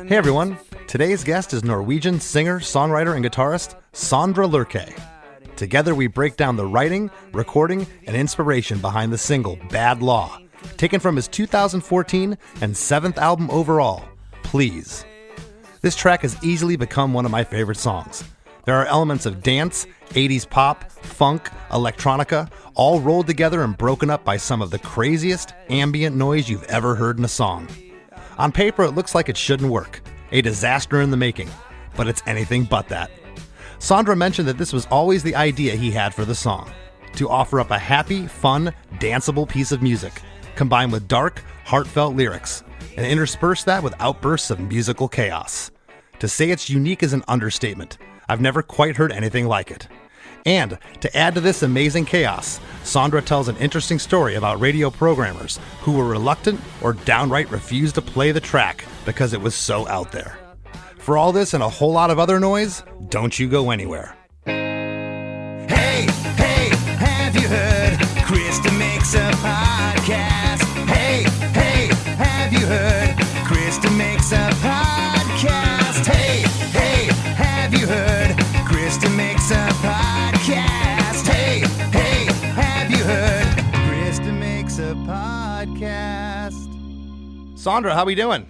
Hey everyone, today's guest is Norwegian singer, songwriter, and guitarist Sondre Lerche. Together we break down the writing, recording, and inspiration behind the single Bad Law, taken from his 2014 and 7th album overall, Please. This track has easily become one of my favorite songs. There are elements of dance, 80s pop, funk, electronica, all rolled together and broken up by some of the craziest ambient noise you've ever heard in a song. On paper, it looks like it shouldn't work. A disaster in the making. But it's anything but that. Sondre mentioned that this was always the idea he had for the song. To offer up a happy, fun, danceable piece of music, combined with dark, heartfelt lyrics, and intersperse that with outbursts of musical chaos. To say it's unique is an understatement. I've never quite heard anything like it. And to add to this amazing chaos, Sondre tells an interesting story about radio programmers who were reluctant or downright refused to play the track because it was so out there. For all this and a whole lot of other noise, don't you go anywhere. Hey, have you heard? Krista makes a podcast. Hey, have you heard? Krista makes a podcast. Hey, have you heard? Krista makes a podcast. Hey, have you heard? Krista makes a podcast. Sondre, how we doing?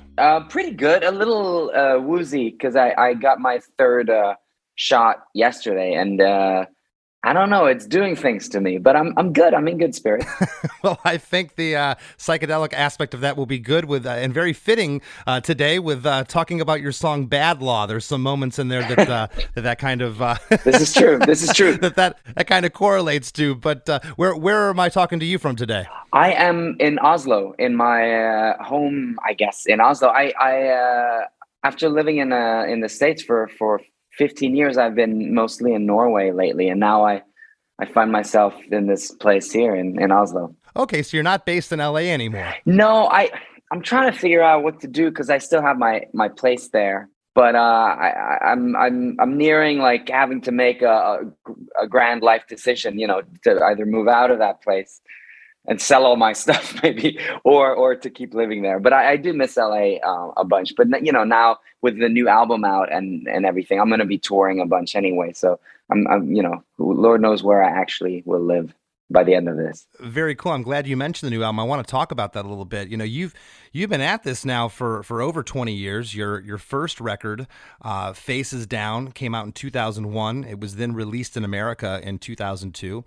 Pretty good. A little woozy because I got my third shot yesterday, and I don't know. It's doing things to me, but I'm good. I'm in good spirits. Well, I think the psychedelic aspect of that will be good with and very fitting today with talking about your song "Bad Law." There's some moments in there that kind of This is true. that kind of correlates to. But where am I talking to you from today? I am in Oslo, in my home, I guess, in Oslo. I after living in the States for 15 years, I've been mostly in Norway lately, and now I find myself in this place here in Oslo. Okay, so you're not based in LA anymore. No, I'm trying to figure out what to do because I still have my place there, but I'm nearing like having to make a grand life decision, to either move out of that place and sell all my stuff maybe, or to keep living there. But I do miss LA a bunch. But now with the new album out and everything, I'm going to be touring a bunch anyway. So I'm Lord knows where I actually will live by the end of this. Very cool. I'm glad you mentioned the new album. I want to talk about that a little bit. You've been at this now for over 20 years. Your first record, Faces Down, came out in 2001. It was then released in America in 2002.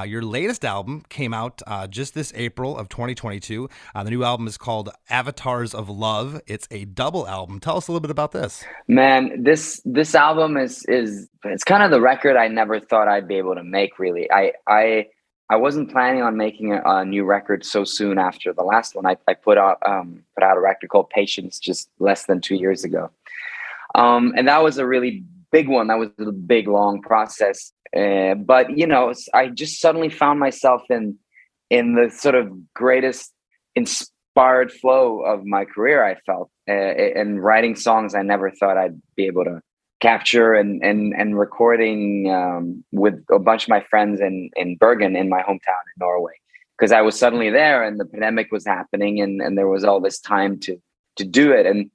Your latest album came out just this April of 2022. The new album is called Avatars of Love. It's a double album. Tell us a little bit about this. Man, this album is it's kind of the record I never thought I'd be able to make, really. I wasn't planning on making a new record so soon after the last one. I put out a record called Patience just less than 2 years ago. And that was a really big one. That was a big, long process. But, I just suddenly found myself in the sort of greatest inspired flow of my career, I felt, and writing songs I never thought I'd be able to capture and recording with a bunch of my friends in Bergen, in my hometown in Norway, because I was suddenly there and the pandemic was happening and there was all this time to do it. And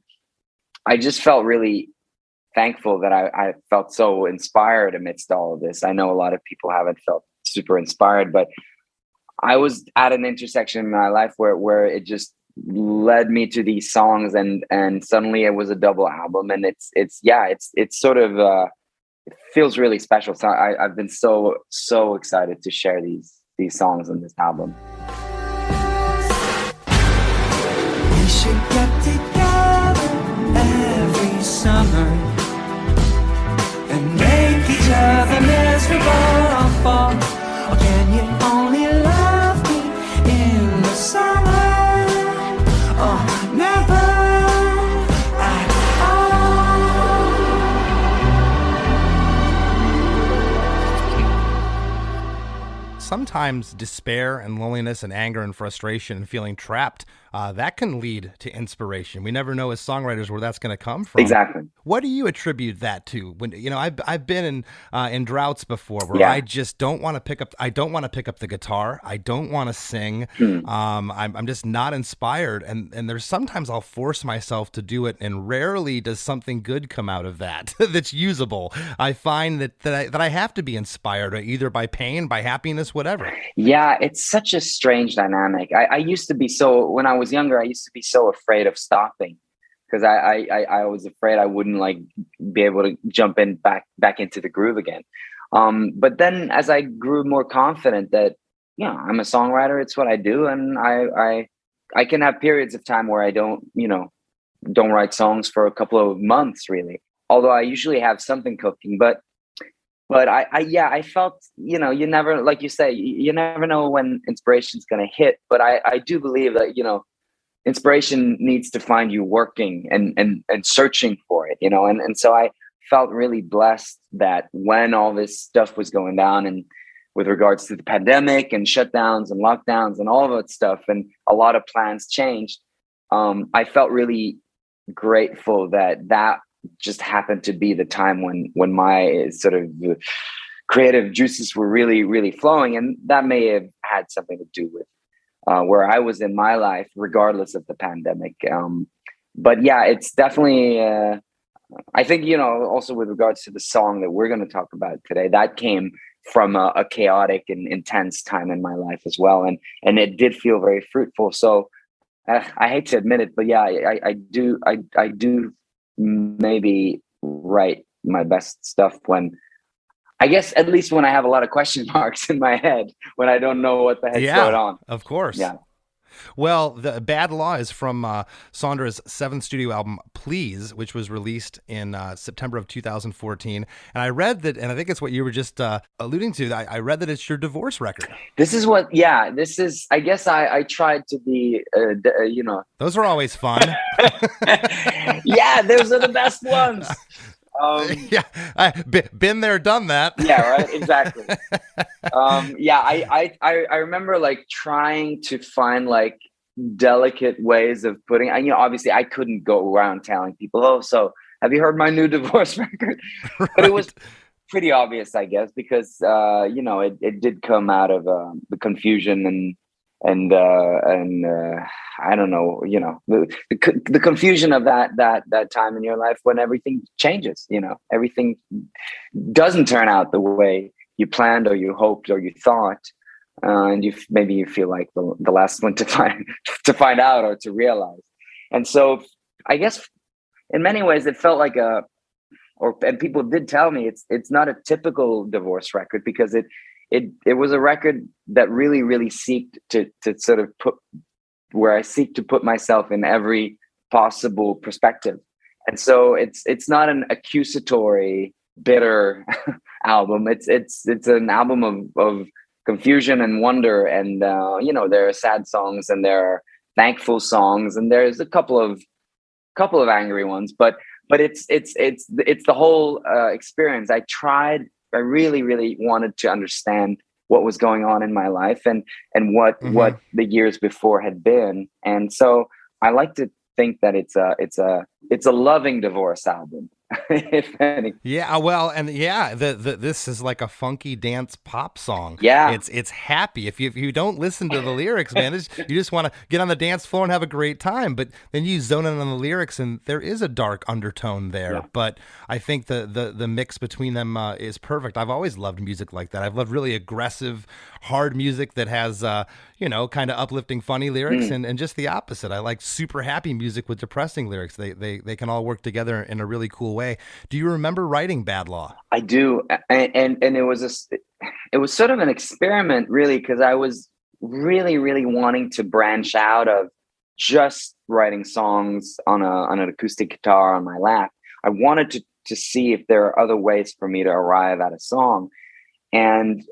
I just felt really thankful that I felt so inspired amidst all of this. I know a lot of people haven't felt super inspired, but I was at an intersection in my life where it just led me to these songs and suddenly it was a double album, and it's sort of it feels really special. So I've been so excited to share these songs in this album. We should get together every summer and make each other miserable or fall. Or can you only love me in the summer? sometimes despair and loneliness and anger and frustration and feeling trapped, that can lead to inspiration. We never know as songwriters where that's going to come from. Exactly. What do you attribute that to? When I've been in droughts before where Yeah. I just don't want to pick up. I don't want to pick up the guitar. I don't want to sing. I'm just not inspired. And there's sometimes I'll force myself to do it, and rarely does something good come out of that that's usable. I find that I have to be inspired either by pain, by happiness, whatever. Yeah, it's such a strange dynamic. I used to be when I was younger, I used to be so afraid of stopping because I was afraid I wouldn't like be able to jump in back into the groove again. But then as I grew more confident that, I'm a songwriter, it's what I do. And I can have periods of time where I don't write songs for a couple of months really. Although I usually have something cooking, but I felt, you never, like you say, you never know when inspiration's going to hit. But I do believe that, inspiration needs to find you working and searching for it, and so I felt really blessed that when all this stuff was going down and with regards to the pandemic and shutdowns and lockdowns and all of that stuff, and a lot of plans changed, I felt really grateful that just happened to be the time when my sort of creative juices were really, really flowing. And that may have had something to do with where I was in my life, regardless of the pandemic. But yeah, it's definitely, I think, also with regards to the song that we're going to talk about today, that came from a chaotic and intense time in my life as well. And it did feel very fruitful. So I hate to admit it, but yeah, I do maybe write my best stuff when, I guess, at least when I have a lot of question marks in my head, when I don't know what the heck's going on. Of course. Yeah. Well, the Bad Law is from Sondre's 7th studio album, Please, which was released in September of 2014. And I read that, and I think it's what you were just alluding to, I read that it's your divorce record. This is, I guess I tried to be, Those are always fun. Yeah, those are the best ones. Yeah, I've been there, done that. Yeah, right. Exactly. I remember like trying to find like delicate ways of putting. Obviously, I couldn't go around telling people, "Oh, so have you heard my new divorce record?" Right. But it was pretty obvious, I guess, because it did come out of the confusion and I don't know, the confusion of that time in your life when everything changes, everything doesn't turn out the way you planned or you hoped or you thought, and you feel like the last one to find out or to realize. And so I guess in many ways it felt like and people did tell me it's not a typical divorce record, because it was a record that really, really seeked to sort of where I seek to put myself in every possible perspective. And so it's not an accusatory, bitter album. It's an album of confusion and wonder. And, there are sad songs and there are thankful songs and there's a couple of angry ones, but it's the whole experience. I really, really wanted to understand what was going on in my life and what the years before had been. And so I like to think that it's a loving divorce album, if any. Yeah, well, and yeah, this is like a funky dance pop song. Yeah, it's happy. If you don't listen to the lyrics, man, you just want to get on the dance floor and have a great time. But then you zone in on the lyrics, and there is a dark undertone there. Yeah. But I think the mix between them is perfect. I've always loved music like that. I've loved really aggressive, hard music that has kind of uplifting, funny lyrics, and just the opposite. I like super happy music with depressing lyrics. They can all work together in a really cool way. Do you remember writing Bad Law? I do, and it was sort of an experiment, really, because I was really, really wanting to branch out of just writing songs on an acoustic guitar on my lap. I wanted to see if there are other ways for me to arrive at a song. And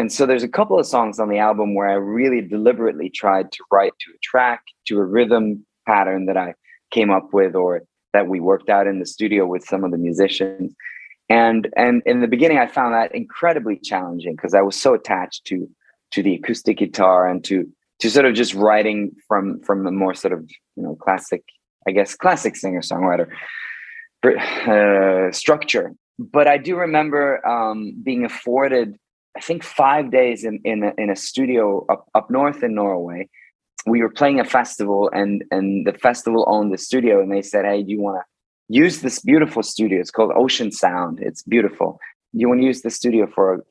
so there's a couple of songs on the album where I really deliberately tried to write to a track, to a rhythm pattern that I came up with or that we worked out in the studio with some of the musicians. And in the beginning, I found that incredibly challenging because I was so attached to to the acoustic guitar and to sort of just writing from the more sort of, classic singer-songwriter structure. But I do remember being afforded, I think, 5 days in a studio up north in Norway. We were playing a festival, and the festival owned the studio, and they said, "Hey, do you want to use this beautiful studio? It's called Ocean Sound. It's beautiful. You want to use the studio for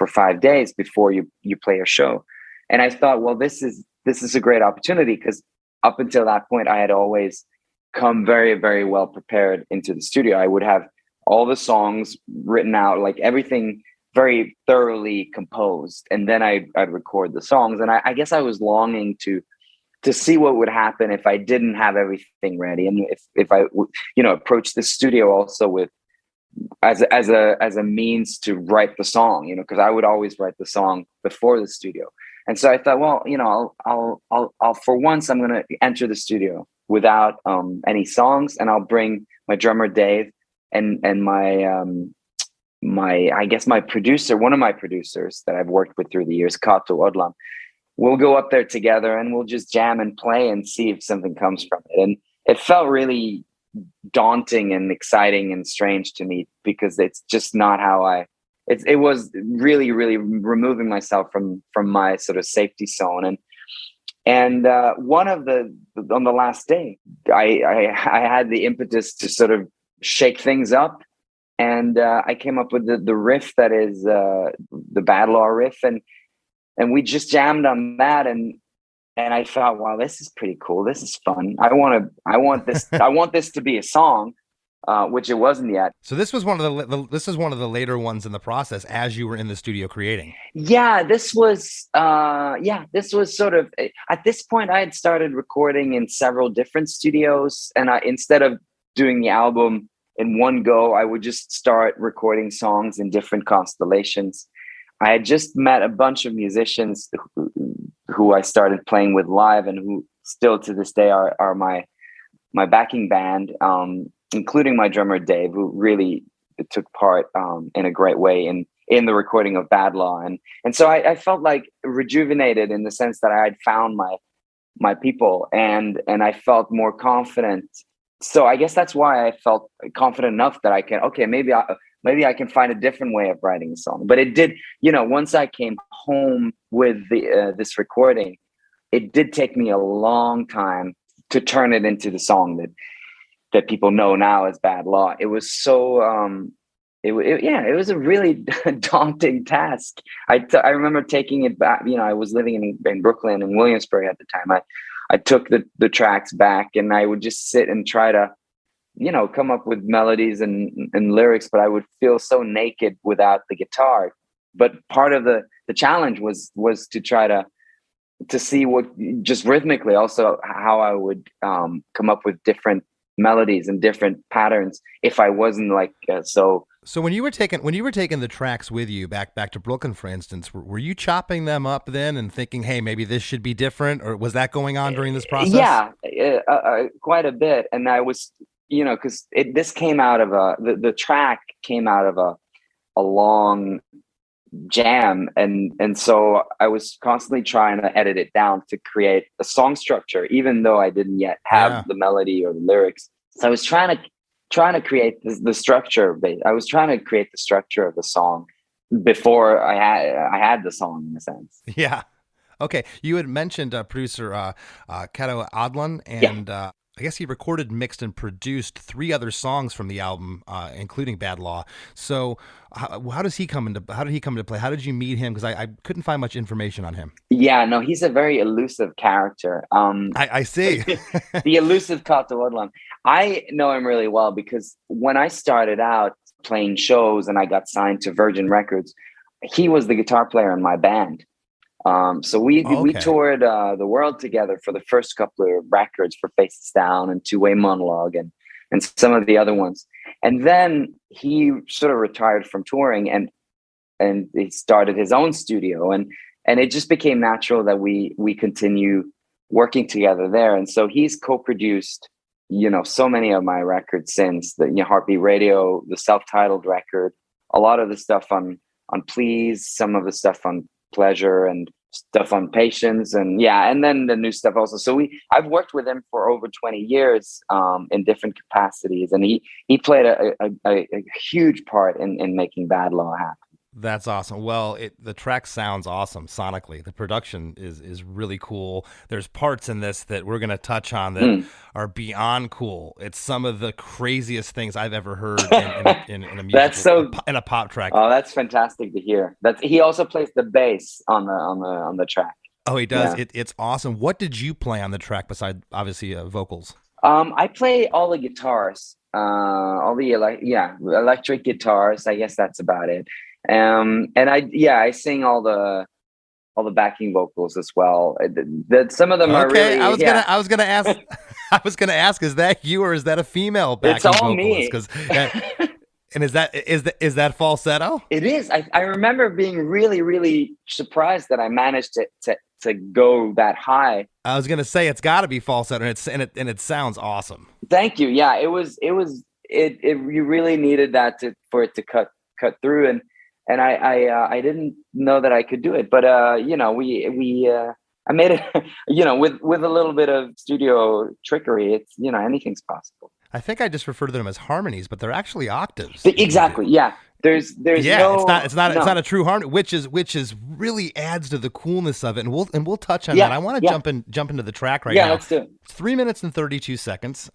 5 days before you play a show?" And I thought, well, this is a great opportunity, because up until that point, I had always come very, very well prepared into the studio. I would have all the songs written out, like everything very thoroughly composed, and then I'd record the songs. And I guess I was longing to see what would happen if I didn't have everything ready, and if I approach the studio also with as a means to write the song, because I would always write the song before the studio. And so I thought, well, I'll for once I'm going to enter the studio without any songs, and I'll bring my drummer Dave and my producer, one of my producers that I've worked with through the years, Cato Odland. We'll go up there together and we'll just jam and play and see if something comes from it. And it felt really daunting and exciting and strange to me, because it's just not how it was really, really removing myself from my sort of safety zone. And on the last day, I had the impetus to sort of shake things up. And I came up with the riff that is the Bad Law riff, and we just jammed on that, and I thought, wow, this is pretty cool. This is fun. I want this to be a song, which it wasn't yet. So this was one of the later ones in the process as you were in the studio creating. Yeah, this was sort of, at this point I had started recording in several different studios, and instead of doing the album in one go, I would just start recording songs in different constellations. I had just met a bunch of musicians who I started playing with live, and who still to this day are my backing band, including my drummer Dave, who really took part in a great way in the recording of Bad Law. And so I felt like rejuvenated, in the sense that I had found my people, and I felt more confident. So I guess that's why I felt confident enough that I can, maybe I can find a different way of writing a song. But it did, once I came home with this recording, it did take me a long time to turn it into the song that people know now as Bad Law. It was so, it was a really daunting task. I remember taking it back. I was living in Brooklyn and Williamsburg at the time. I took the tracks back, and I would just sit and try to, come up with melodies and lyrics, but I would feel so naked without the guitar. But part of the challenge was to try to see what, just rhythmically also, how I would come up with different melodies and different patterns if I wasn't like so. So when you were taking the tracks with you back to Brooklyn, for instance, were you chopping them up then and thinking, hey, maybe this should be different, or was that going on during this process? Yeah, quite a bit. And I was, because this came out of the track came out of a long jam, and so I was constantly trying to edit it down to create a song structure, even though I didn't yet have the melody or the lyrics. So I was trying to create the structure. I was trying to create the structure of the song before I had the song, in a sense. Yeah. Okay. You had mentioned producer Cato Odland, and I guess he recorded, mixed, and produced 3 other songs from the album, including Bad Law. So how did he come into play? How did you meet him? Because I couldn't find much information on him. Yeah, no, he's a very elusive character. I see. The elusive Cato Odland. I know him really well, because when I started out playing shows and I got signed to Virgin Records, he was the guitar player in my band. So we toured the world together for the first couple of records, for Faces Down and Two Way Monologue and some of the other ones. And then he sort of retired from touring and he started his own studio, and it just became natural that we continue working together there. And so he's co-produced, so many of my records since the Heartbeat Radio, the self-titled record, a lot of the stuff on Please, some of the stuff on Pleasure and stuff on Patience, and and then the new stuff also. So I've worked with him for over 20 years in different capacities, and he played a huge part in making Bad Law happen. That's awesome. Well, the track sounds awesome sonically. The production is really cool. There's parts in this that we're going to touch on that are beyond cool. It's some of the craziest things I've ever heard in a music. That's so in a pop track. Oh, that's fantastic to hear. He also plays the bass on the track. Oh, he does. Yeah. It's awesome. What did you play on the track besides obviously vocals? I play all the guitars, all the electric guitars. I guess that's about it. And I sing all the backing vocals as well. Some of them are really. I was gonna ask. I was gonna ask, is that you or is that a female backing vocalist? It's all me. And is that falsetto? It is. I remember being really, really surprised that I managed to go that high. I was gonna say it's got to be falsetto, and it sounds awesome. Thank you. Yeah, it was. You really needed that for it to cut through, and I didn't know that I could do it, but I made it, with a little bit of studio trickery. It's anything's possible. I think I just refer to them as harmonies, but they're actually octaves. Exactly. Yeah. There's it's not a true harmony, which is really adds to the coolness of it, and we'll touch on that. I want to jump into the track right now. Yeah, let's do it. 3 minutes and 32 seconds.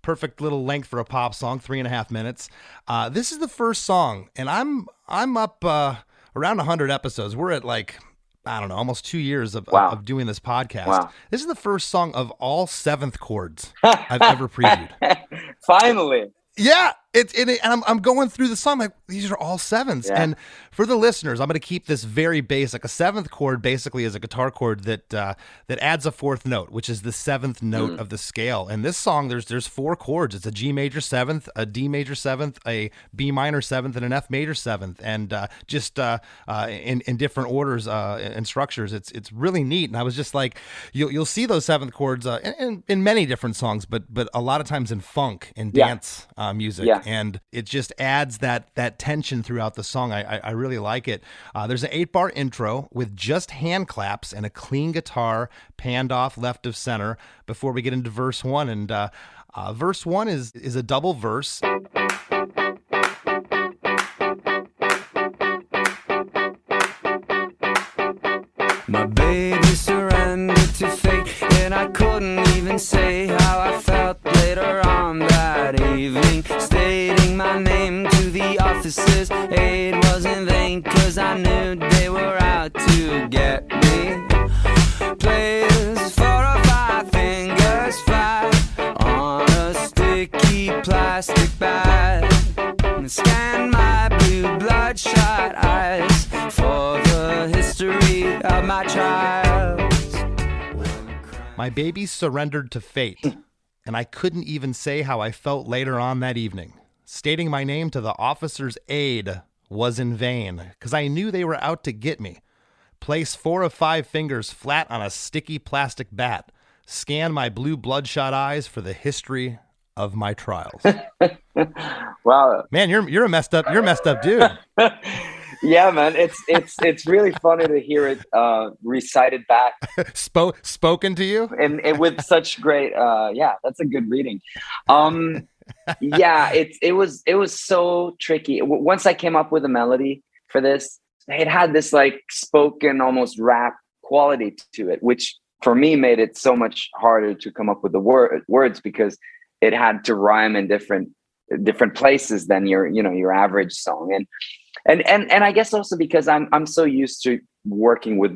Perfect little length for a pop song, 3.5 minutes. This is the first song, and I'm up around 100 episodes. We're at I don't know, almost 2 years of doing this podcast. Wow. This is the first song of all seventh chords I've ever previewed. Finally. Yeah, and I'm going through the song like these are all sevens. Yeah. And for the listeners, I'm going to keep this very basic. A seventh chord basically is a guitar chord that adds a fourth note, which is the seventh note of the scale. And this song, there's 4 chords. It's a G major seventh, a D major seventh, a B minor seventh, and an F major seventh, and in different orders and structures. It's really neat. And I was just like, you'll see those seventh chords in many different songs, but a lot of times in funk and dance music. Yeah. And it just adds that tension throughout the song. I really like it. There's an 8-bar intro with just hand claps and a clean guitar panned off left of center before we get into verse 1. And verse 1 is a double verse. My baby surrendered to fate, and I couldn't even say how I felt later on that evening. Stating my name to the officers, aid was in vain, 'cause I knew they were out to get me. Players 4 or 5 fingers flat on a sticky plastic bag, and scan my blue bloodshot eyes for the history of my trials. My baby surrendered to fate, and I couldn't even say how I felt later on that evening. Stating my name to the officer's aid was in vain, 'cause I knew they were out to get me. Place 4 of 5 fingers flat on a sticky plastic bat. Scan my blue bloodshot eyes for the history of my trials. Wow, man, you're a messed up dude. Yeah, man, it's really funny to hear it recited back, spoken to you, and with such great. That's a good reading. It was so tricky. Once I came up with a melody for this, it had this spoken, almost rap quality to it, which for me made it so much harder to come up with the words because it had to rhyme in different places than your average song. And I guess also because I'm so used to working with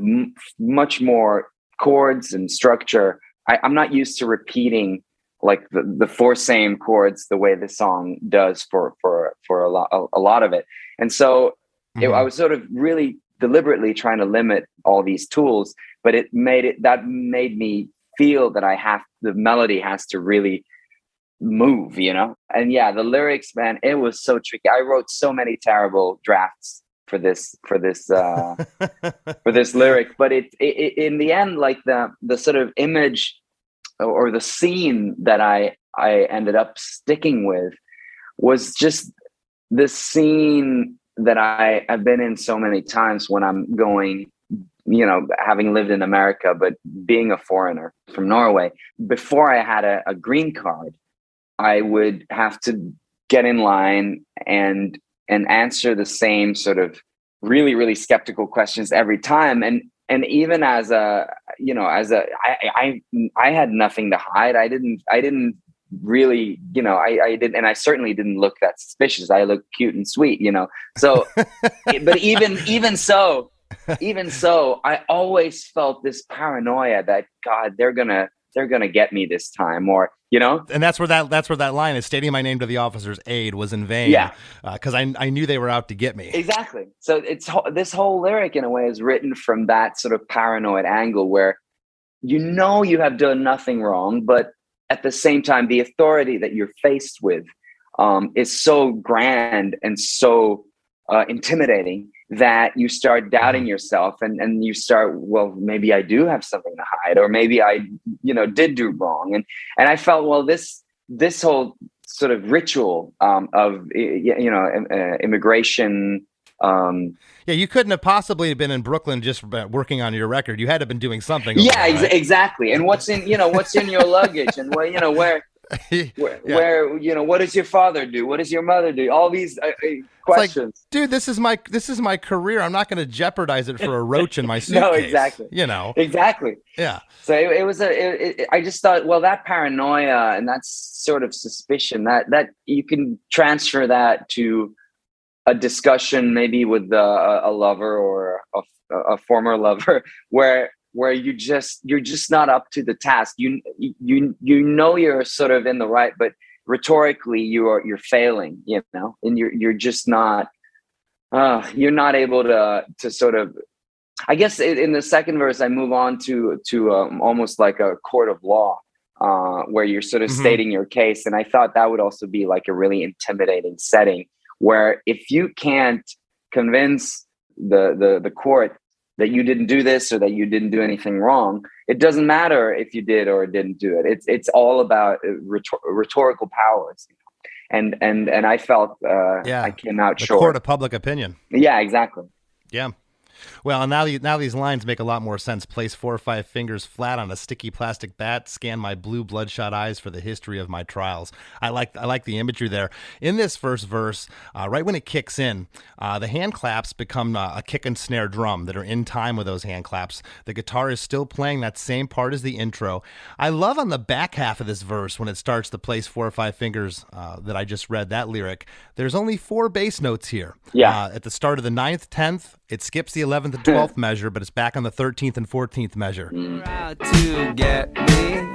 much more chords and structure, I'm not used to repeating the 4 same chords the way the song does for a lot of it. And so I was sort of really deliberately trying to limit all these tools, but that made me feel that the melody has to really move, and the lyrics, man, it was so tricky. I wrote so many terrible drafts for this for this lyric, but it in the end, the sort of image or the scene that I ended up sticking with was just this scene that I have been in so many times when I'm going having lived in America, but being a foreigner from Norway, before I had a green card, I would have to get in line and answer the same sort of really, really skeptical questions every time. And even I had nothing to hide. I didn't really, I didn't, and I certainly didn't look that suspicious. I looked cute and sweet, so, but even so, I always felt this paranoia that, God, they're gonna get me this time, or And that's where that line is, stating my name to the officer's aide was in vain. Yeah, because I knew they were out to get me. Exactly. So this whole lyric in a way is written from that sort of paranoid angle where you have done nothing wrong, but at the same time, the authority that you're faced with is so grand and so intimidating that you start doubting yourself, and you start, well, maybe I do have something to hide, or maybe I, did do wrong. And I felt, well, this whole sort of ritual of, immigration. Yeah, you couldn't have possibly been in Brooklyn just working on your record. You had to have been doing something. Yeah, right? Exactly. And what's in your luggage, and where, what does your father do? What does your mother do? All these questions. Like, dude, this is my career. I'm not going to jeopardize it for a roach in my suitcase. No, exactly. Exactly. Yeah. So I just thought, well, that paranoia and that sort of suspicion that you can transfer that to a discussion maybe with a lover or a former lover where you're just not up to the task. You're sort of in the right, but rhetorically you're failing, and you're just not you're not able to sort of, I guess in the second verse I move on to almost like a court of law where you're sort of stating your case, and I thought that would also be like a really intimidating setting where if you can't convince the court that you didn't do this or that you didn't do anything wrong, it doesn't matter if you did or didn't do it. It's all about rhetorical powers, and I felt I came out short. The court of public opinion. Yeah, exactly. Yeah. Well, now these lines make a lot more sense. Place 4 or 5 fingers flat on a sticky plastic bat. Scan my blue bloodshot eyes for the history of my trials. I like the imagery there. In this first verse, right when it kicks in, the hand claps become a kick and snare drum that are in time with those hand claps. The guitar is still playing that same part as the intro. I love on the back half of this verse when it starts to place 4 or 5 fingers that I just read, that lyric. There's only 4 bass notes here. Yeah. At the start of the 9th, 10th, it skips the 11th and 12th measure, but it's back on the 13th and 14th measure. To get me,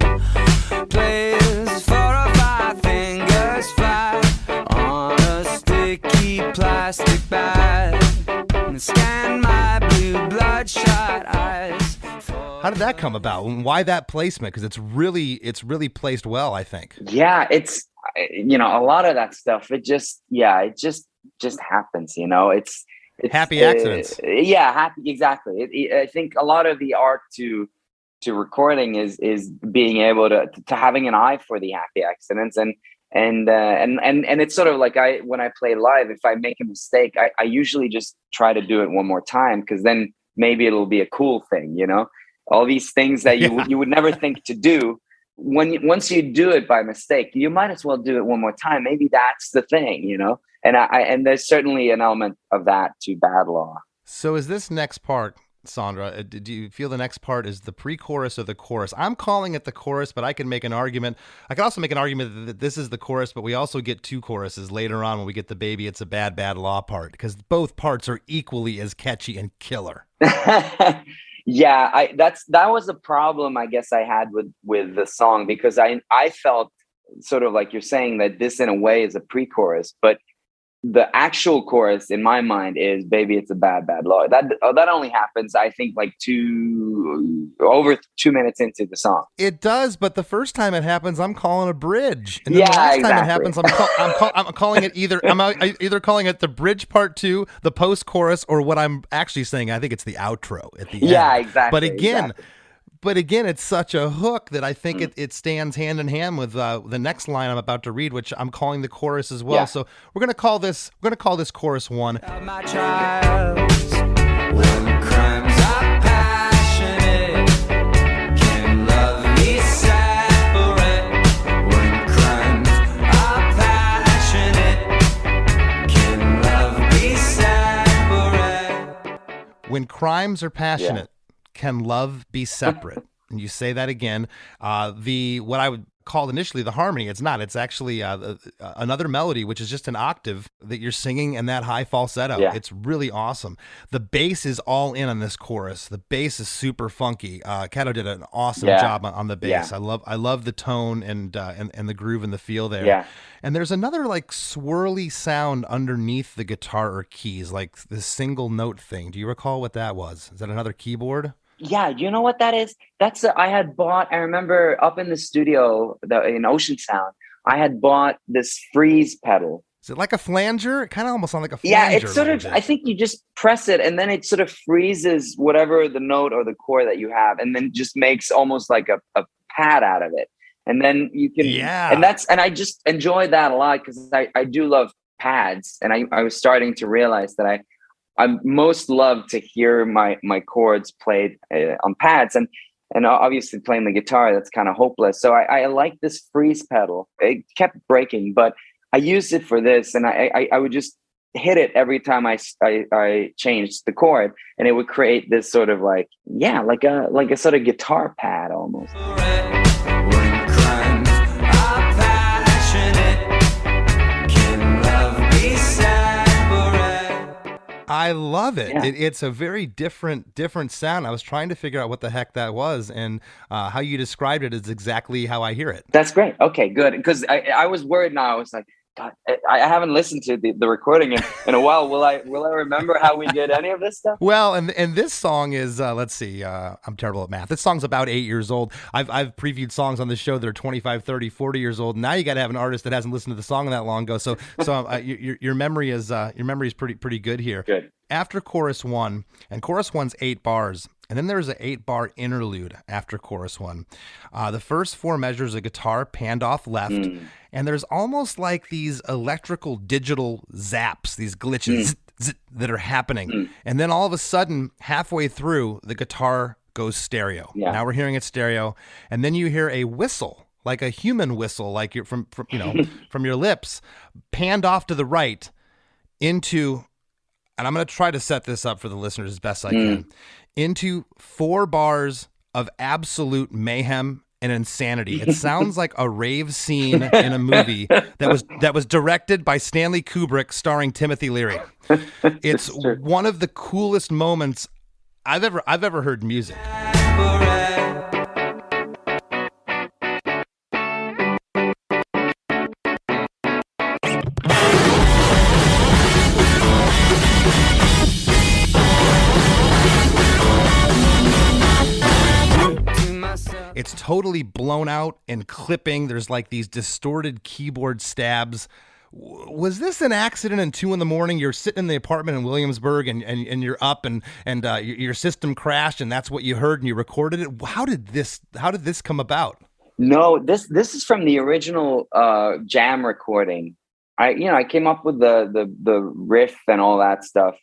place 4 or 5 fingers flat on a sticky plastic bag, and scan my blue bloodshot eyes. How did that come about? Why that placement? Because it's really placed well, I think. Yeah, it's a lot of that stuff. It just happens. It's happy accidents. Exactly. I think a lot of the art to recording is being able to having an eye for the happy accidents, and it's sort of like when I play live, if I make a mistake, I usually just try to do it one more time, because then maybe it'll be a cool thing, all these things that you would never think to do. Once you do it by mistake, you might as well do it one more time. Maybe that's the thing, And there's certainly an element of that to Bad Law. So is this next part, Sondre, do you feel the next part is the pre-chorus or the chorus? I'm calling it the chorus, but I can make an argument. I can also make an argument that this is the chorus, but we also get 2 choruses later on when we get the Baby It's a Bad, Bad Law part, because both parts are equally as catchy and killer. Yeah, that was a problem I guess I had with the song, because I felt sort of like you're saying that this in a way is a pre-chorus, but the actual chorus in my mind is Baby It's a Bad, Bad Law. That only happens, I think, like over 2 minutes into the song. It does, but the first time it happens, I'm calling a bridge. And then the last time it happens, I'm calling it I'm either calling it the bridge part 2, the post-chorus, or what I'm actually saying, I think it's the outro at the end. Yeah, exactly. But again, it's such a hook that I think it stands hand in hand with the next line I'm about to read, which I'm calling the chorus as well. Yeah. So we're gonna call this chorus 1. My trials, when crimes I crimes are passionate, can love be separate? And you say that again. What I would call initially the harmony, it's not. It's actually another melody, which is just an octave that you're singing in that high falsetto. Yeah. It's really awesome. The bass is all in on this chorus. The bass is super funky. Kato did an awesome job on the bass. Yeah. I love the tone and the groove and the feel there. Yeah. And there's another like swirly sound underneath the guitar or keys, like this single note thing. Do you recall what that was? Is that another keyboard? Yeah, you know what that is? I had bought, I remember up in the studio in Ocean Sound, I had bought this freeze pedal. Is it like a flanger? It kind of almost sounds like a flanger. Yeah, it's sort of, I think you just press it and then it sort of freezes whatever the note or the chord that you have and then just makes almost like a pad out of it. And then you can, and I just enjoy that a lot because I do love pads. And I was starting to realize that I most love to hear my chords played on pads, and obviously playing the guitar, that's kind of hopeless. So I like this freeze pedal. It kept breaking, but I used it for this, and I would just hit it every time I changed the chord, and it would create this sort of like a sort of guitar pad almost. I love it. Yeah. It's a very different sound. I was trying to figure out what the heck that was, and how you described it is exactly how I hear it. That's great. Okay, good. Because I was worried now. I was like, God, I haven't listened to the recording in a while. Will I remember how we did any of this stuff? Well, and this song is, let's see, I'm terrible at math. This song's about 8 years old. I've previewed songs on this show that are 25, 30, 40 years old. Now you got to have an artist that hasn't listened to the song that long ago. So your memory is pretty good here. Good. After chorus 1, and chorus 1's 8 bars, and then there's an 8-bar interlude after chorus 1. The first 4 measures of guitar panned off left, and there's almost like these electrical digital zaps, these glitches that are happening. And then all of a sudden, halfway through, the guitar goes stereo. Yeah. Now we're hearing it stereo, and then you hear a whistle, like a human whistle, like you're from from your lips, panned off to the right into, and I'm going to try to set this up for the listeners as best I can, into 4 bars of absolute mayhem and insanity. It sounds like a rave scene in a movie that was directed by Stanley Kubrick, starring Timothy Leary. It's one of the coolest moments I've ever heard music. It's totally blown out and clipping. There's like these distorted keyboard stabs. Was this an accident in 2 a.m? You're sitting in the apartment in Williamsburg and you're up and your system crashed and that's what you heard and you recorded it. How did this come about? No, this is from the original jam recording. I came up with the riff and all that stuff.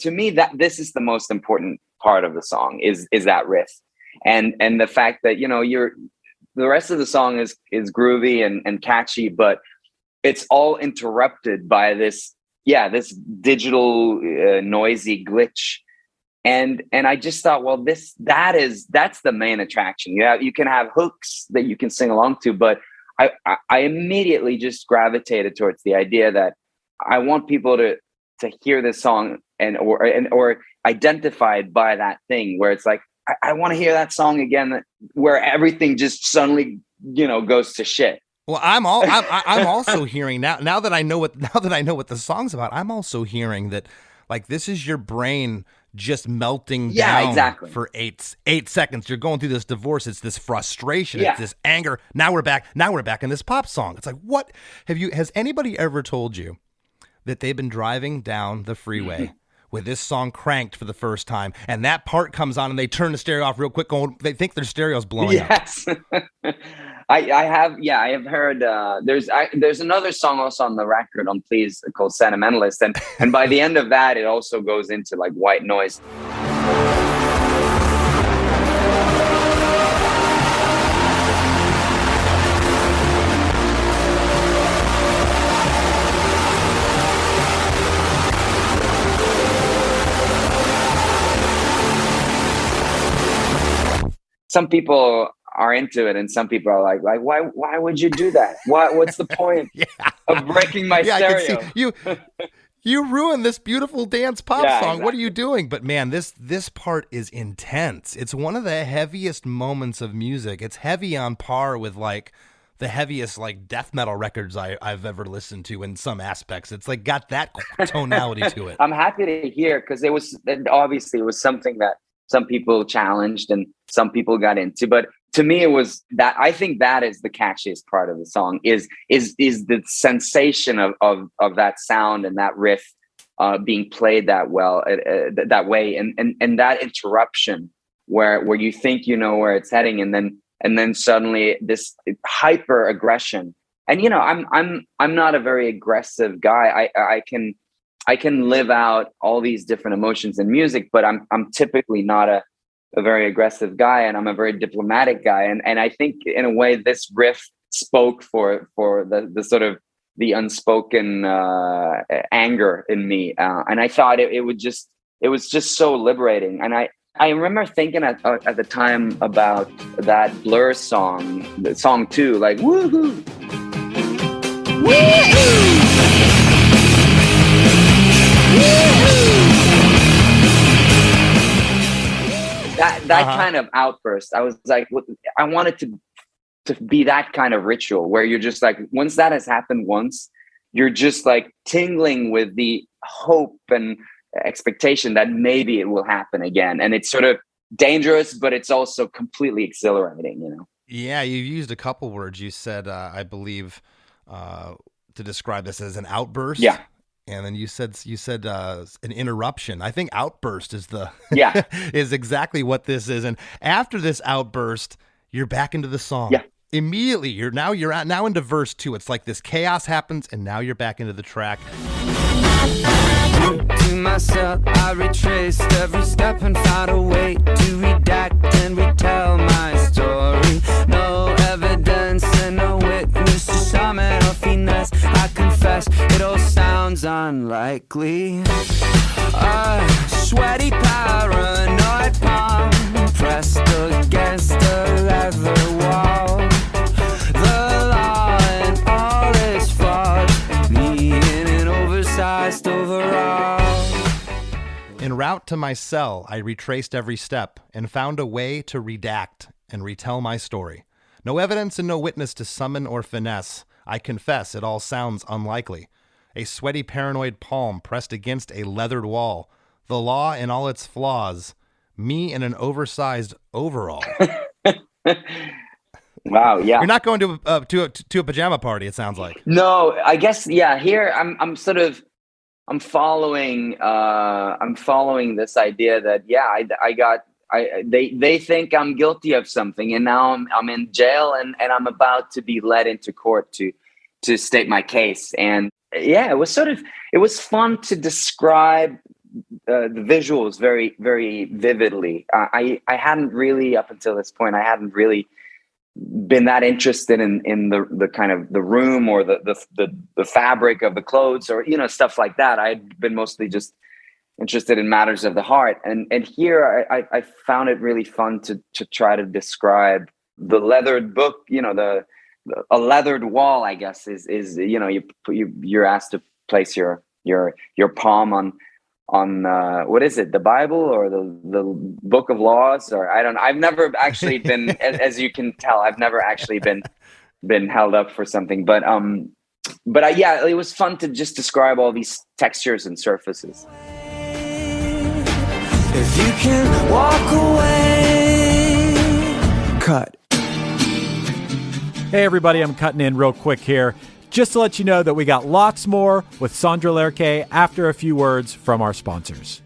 To me, that this is the most important part of the song is that riff. And the fact that, the rest of the song is groovy and catchy, but it's all interrupted by this digital noisy glitch. And I just thought, well, that's the main attraction. You can have hooks that you can sing along to, but I immediately just gravitated towards the idea that I want people to hear this song or identified by that thing where it's like, I want to hear that song again, where everything just suddenly, goes to shit. Well, I'm also hearing now that I know what the song's about. I'm also hearing that, like, this is your brain just melting down exactly. for 8 seconds. You're going through this divorce. It's this frustration. Yeah. It's this anger. Now we're back in this pop song. It's like, what has anybody ever told you that they've been driving down the freeway with this song cranked for the first time, and that part comes on, and they turn the stereo off real quick, they think their stereo's blowing up? Yes. I have heard, there's another song also on the record on Please called Sentimentalist, and by the end of that, it also goes into like white noise. some people are into it, and some people are like why would you do that? What's the point of breaking my stereo? I can see you ruined this beautiful dance pop song. Exactly. What are you doing? But man, this part is intense. It's one of the heaviest moments of music. It's heavy on par with like the heaviest like death metal records I've ever listened to in some aspects. It's like got that tonality to it. I'm happy to hear, because it was something that some people challenged and some people got into, but to me, it was that. I think that is the catchiest part of the song is the sensation of that sound and that riff being played that well, that way, and that interruption where you think you know where it's heading, and then suddenly this hyper aggression. And I'm not a very aggressive guy. I can live out all these different emotions in music, but I'm typically not a very aggressive guy, and I'm a very diplomatic guy. And I think in a way this riff spoke for the sort of the unspoken anger in me. And I thought it was just so liberating. And I remember thinking at the time about that Blur song, the song 2, like, woohoo! Woohoo! That kind of outburst, I was like, I wanted to be that kind of ritual where you're just like, once that has happened once, you're just like tingling with the hope and expectation that maybe it will happen again. And it's sort of dangerous, but it's also completely exhilarating, Yeah, you used a couple words. You said, I believe, to describe this as an outburst. Yeah. And then you said an interruption. I think outburst is is exactly what this is. And after this outburst, you're back into the song. Yeah. Immediately, you're now into verse 2. It's like this chaos happens, and now you're back into the track. To myself, I retraced every step and found a way to redact and retell my story. No evidence and no witness to summon or finesse. I confess, it all sounds unlikely. A sweaty, paranoid palm pressed against a leather wall. The law and all its flaws, me in an oversized overall. En route to my cell, I retraced every step and found a way to redact and retell my story. No evidence and no witness to summon or finesse. I confess, it all sounds unlikely. A sweaty, paranoid palm pressed against a leathered wall. The law and all its flaws. Me in an oversized overall. Wow, yeah. You're not going to a pajama party, it sounds like. No, I guess, yeah, here I'm following this idea that they think I'm guilty of something, and now I'm in jail, and I'm about to be led into court to state my case. And yeah, it was fun to describe the visuals very, very vividly. I hadn't really, up until this point, I hadn't really been that interested in the kind of the room or the fabric of the clothes or stuff like that. I'd been mostly just interested in matters of the heart, and here I found it really fun to try to describe the leathered book. A leathered wall, I guess, is you're asked to place your palm on what is it, the Bible or the Book of Laws, or I don't know. I've never actually been, as you can tell, I've never actually been held up for something. But yeah, it was fun to just describe all these textures and surfaces. If you can walk away, cut. Hey everybody, I'm cutting in real quick here, just to let you know that we got lots more with Sondre Lerche after a few words from our sponsors.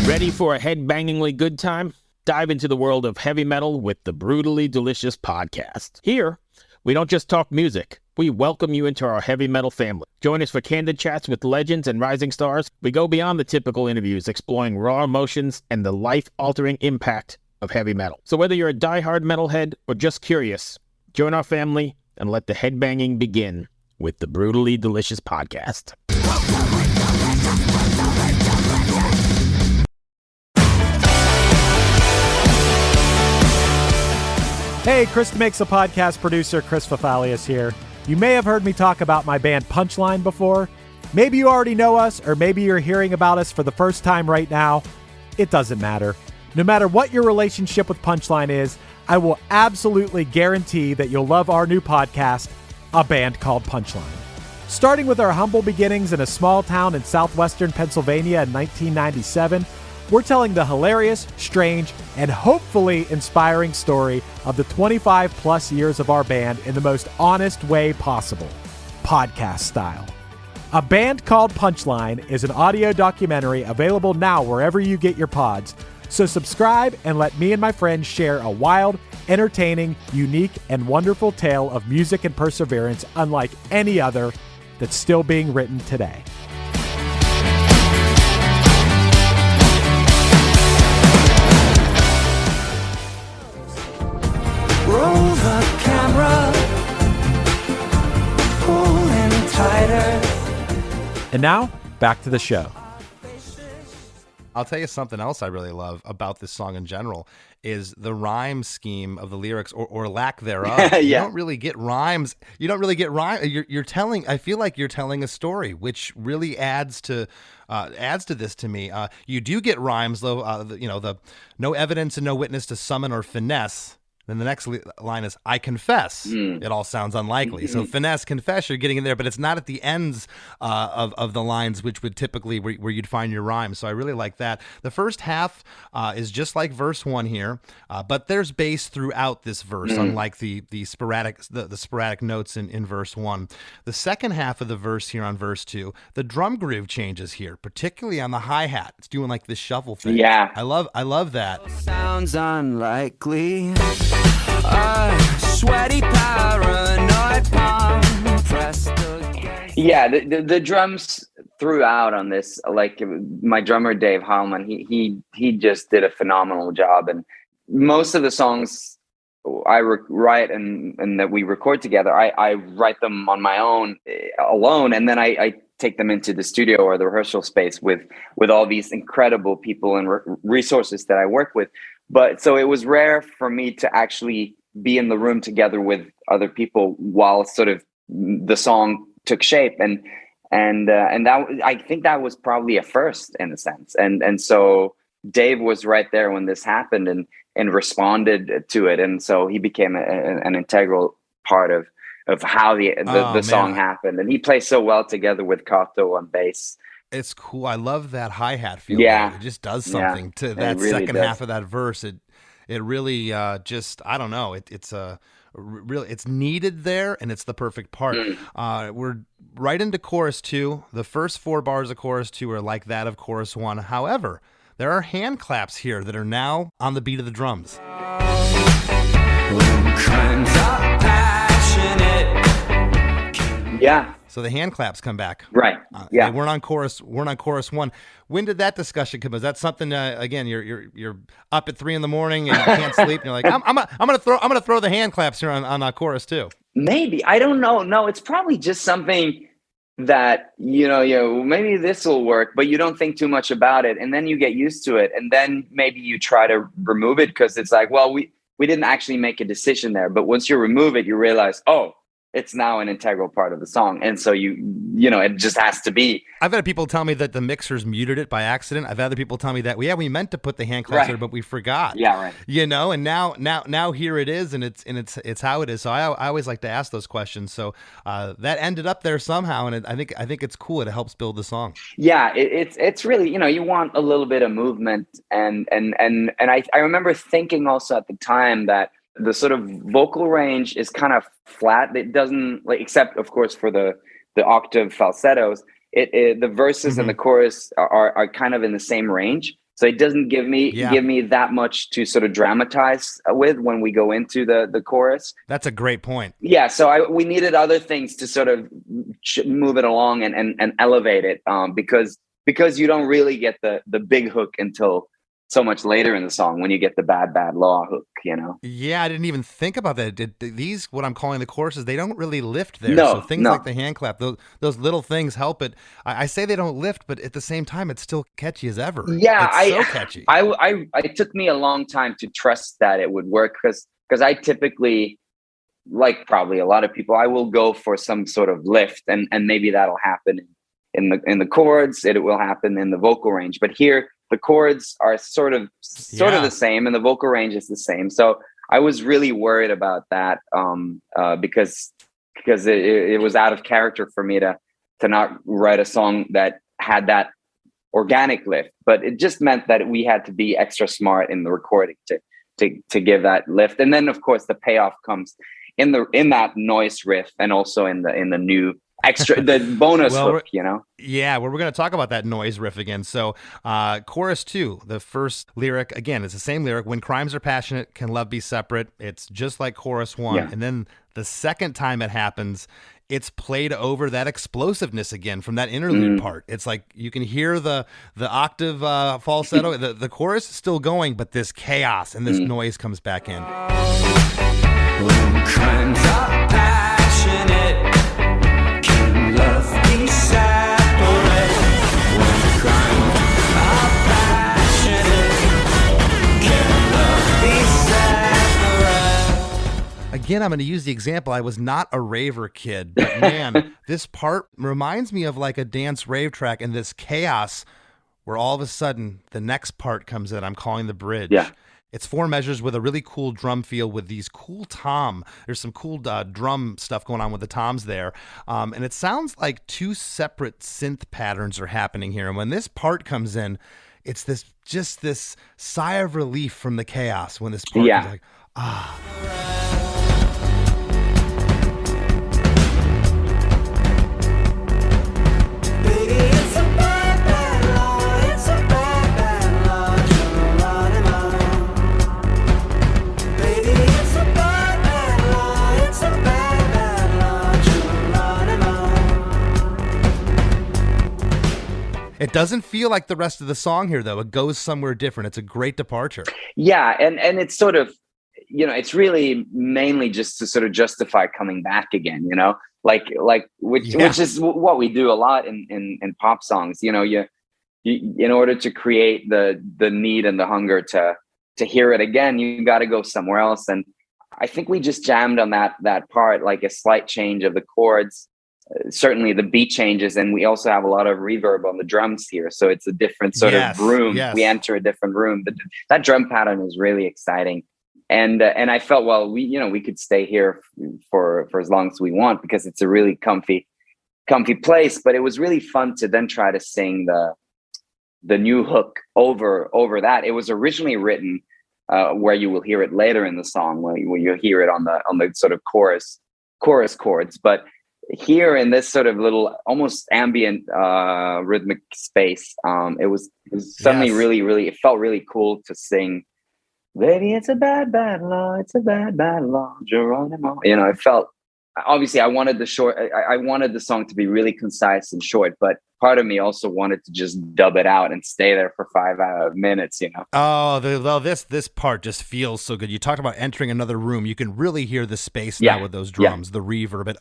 Ready for a head-bangingly good time? Dive into the world of heavy metal with the Brutally Delicious podcast. Here, we don't just talk music. We welcome you into our heavy metal family. Join us for candid chats with legends and rising stars. We go beyond the typical interviews, exploring raw emotions and the life-altering impact of heavy metal. So whether you're a diehard metalhead or just curious, join our family and let the headbanging begin with the Brutally Delicious podcast. Hey, Chris DeMakes a Podcast producer, Chris Fafalius here. You may have heard me talk about my band Punchline before. Maybe you already know us, or maybe you're hearing about us for the first time right now. It doesn't matter. No matter what your relationship with Punchline is, I will absolutely guarantee that you'll love our new podcast, A Band Called Punchline. Starting with our humble beginnings in a small town in southwestern Pennsylvania in 1997, we're telling the hilarious, strange, and hopefully inspiring story of the 25 plus years of our band in the most honest way possible, podcast style. A Band Called Punchline is an audio documentary available now wherever you get your pods. So subscribe and let me and my friends share a wild, entertaining, unique, and wonderful tale of music and perseverance unlike any other that's still being written today. Roll the camera, pulling tighter. And now, back to the show. I'll tell you something else I really love about this song in general is the rhyme scheme of the lyrics or lack thereof. Yeah. You don't really get rhymes. You're telling, I feel like you're telling a story, which really adds to this to me. You do get rhymes though, the no evidence and no witness to summon or finesse. Then the next line is, I confess. It all sounds unlikely. So finesse, confess, you're getting in there, but it's not at the ends of the lines, which would typically where you'd find your rhyme. So I really like that. The first half is just like verse 1 here, but there's bass throughout this verse, unlike the sporadic notes in verse 1. The second half of the verse here on verse 2, the drum groove changes here, particularly on the hi-hat. It's doing like this shuffle thing. Yeah. I love that. Sounds unlikely. A sweaty paranoid palm pressed against. Yeah, the drums throughout on this, like my drummer Dave Heilman, he just did a phenomenal job. And most of the songs I write and that we record together, I write them on my own alone, and then I take them into the studio or the rehearsal space with all these incredible people and resources that I work with. But so it was rare for me to actually be in the room together with other people while sort of the song took shape, and that, I think that was probably a first in a sense. And so Dave was right there when this happened and responded to it, and so he became an integral part of how the song happened. And he plays so well together with Kato on bass. It's cool. I love that hi-hat feel. Yeah. It just does something to that really second does. half of that verse. It really just, I don't know. It's needed there, and it's the perfect part. We're right into chorus 2. The first 4 bars of chorus 2 are like that of chorus 1. However, there are hand claps here that are now on the beat of the drums. Crimes are passionate. Yeah. So the hand claps come back. Right. They weren't on chorus 1. When did that discussion come? Is that something again, you're up at 3 a.m. and you can't sleep and you're like, I'm gonna throw the hand claps here on chorus 2. Maybe. I don't know. No, it's probably just something that, maybe this will work, but you don't think too much about it. And then you get used to it. And then maybe you try to remove it because it's like, well, we didn't actually make a decision there. But once you remove it, you realize, oh, it's now an integral part of the song. And so it just has to be. I've had people tell me that the mixers muted it by accident. I've had other people tell me that, we meant to put the hand claps there, but we forgot. Yeah, right. And now here it is, and it's how it is. So I always like to ask those questions. So that ended up there somehow, and I think it's cool. It helps build the song. Yeah, it's really, you want a little bit of movement, and I remember thinking also at the time that the sort of vocal range is kind of flat. It doesn't, like, except of course for the octave falsettos, the verses and the chorus are kind of in the same range. So it doesn't give me that much to sort of dramatize with when we go into the chorus. That's a great point. Yeah, so we needed other things to sort of move it along and elevate it, because you don't really get the big hook until so much later in the song when you get the bad law hook, you know? Yeah, I didn't even think about that. These, what I'm calling the choruses, they don't really lift there. No, So things no. like the hand clap, those little things help it. I say they don't lift, but at the same time, it's still catchy as ever. Yeah, it's so catchy. It took me a long time to trust that it would work because I typically, like probably a lot of people, I will go for some sort of lift, and maybe that'll happen in the chords. It will happen in the vocal range, but here the chords are sort of the same, and the vocal range is the same. So I was really worried about that because it was out of character for me to not write a song that had that organic lift. But it just meant that we had to be extra smart in the recording to give that lift. And then of course the payoff comes in that noise riff, and also in the new extra, the bonus hook, you know? Yeah, well, we're going to talk about that noise riff again. So chorus 2, the first lyric, again, it's the same lyric. When crimes are passionate, can love be separate? It's just like chorus 1. Yeah. And then the second time it happens, it's played over that explosiveness again from that interlude part. It's like you can hear the octave falsetto. The chorus is still going, but this chaos and this noise comes back in. When crimes are passionate, can love be separate? When crimes are passionate, can love be separate? Again, I'm going to use the example. I was not a raver kid, but man, this part reminds me of like a dance rave track, and this chaos where all of a sudden the next part comes in. I'm calling the bridge. Yeah. It's 4 measures with a really cool drum feel with these cool tom. There's some cool drum stuff going on with the toms there. And it sounds like 2 separate synth patterns are happening here. And when this part comes in, it's this sigh of relief from the chaos when this part is like, ah. It doesn't feel like the rest of the song here, though. It goes somewhere different. It's a great departure. Yeah, and it's sort of, you know, it's really mainly just to sort of justify coming back again, you know, which is what we do a lot in pop songs. You know, you in order to create the need and the hunger to hear it again, you got to go somewhere else. And I think we just jammed on that part, like a slight change of the chords. Certainly the beat changes, and we also have a lot of reverb on the drums here, so it's a different sort of room. We enter a different room, but that drum pattern is really exciting, and I felt, well, we could stay here for as long as we want, because it's a really comfy place. But it was really fun to then try to sing the new hook over that. It was originally written where you will hear it later in the song, where you hear it on the sort of chorus chords, but here in this sort of little almost ambient rhythmic space, it was suddenly really, it felt really cool to sing, baby, it's a bad law, it's a bad law, Geronimo. You know, it felt, obviously I wanted the song to be really concise and short, but part of me also wanted to just dub it out and stay there for 5 minutes, you know? Oh, this part just feels so good. You talked about entering another room. You can really hear the space now with those drums, the reverb. It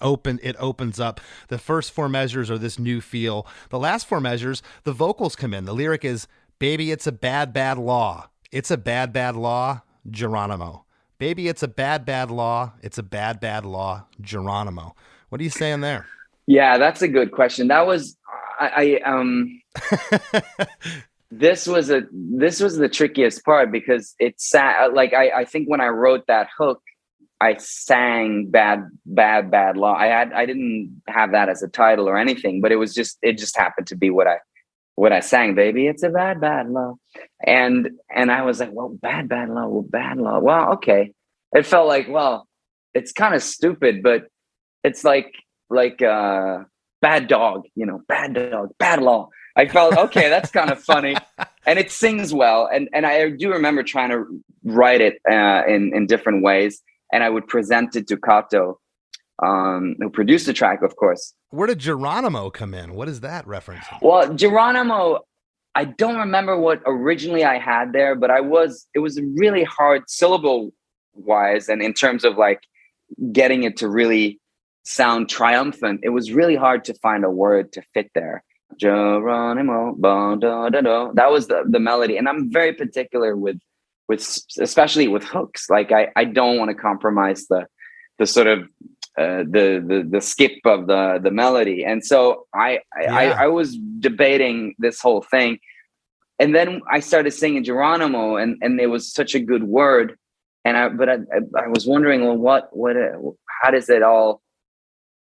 opens up. The first 4 measures are this new feel. The last 4 measures, the vocals come in. The lyric is, baby, it's a bad law. It's a bad law, Geronimo. Baby, it's a bad law. It's a bad law, Geronimo. What are you saying there? Yeah, that's a good question. That was, this was the trickiest part, because it's like, I think when I wrote that hook, I sang bad law. I didn't have that as a title or anything, but it just happened to be what I sang, baby, it's a bad law. And I was like, well, bad law. Well, okay. It felt like, well, it's kind of stupid, but it's like bad dog, you know, bad dog, bad law. I felt, okay, that's kind of funny. And it sings well. And I do remember trying to write it in different ways. And I would present it to Kato, who produced the track, of course. Where did Geronimo come in? What is that reference? Well, Geronimo, I don't remember what originally I had there, but it was really hard syllable wise. And in terms of like getting it to really sound triumphant, it was really hard to find a word to fit there. Geronimo, da, da, da. That was the melody. And I'm very particular with especially with hooks. Like I don't want to compromise the sort of the skip of the melody. And so I was debating this whole thing. And then I started singing Geronimo, and it was such a good word. And I was wondering, well, how does it all,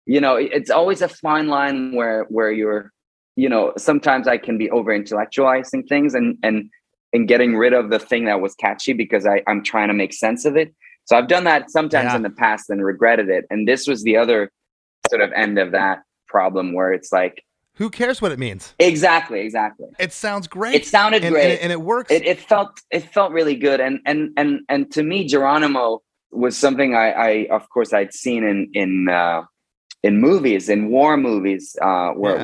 it's always a fine line where you're, sometimes I can be over intellectualizing things and getting rid of the thing that was catchy because I'm trying to make sense of it. So I've done that sometimes in the past and regretted it. And this was the other sort of end of that problem where it's like, who cares what it means? Exactly. It sounds great. It sounded great, and it works. It felt really good. And to me, Geronimo was something I of course I'd seen in movies, in war movies, where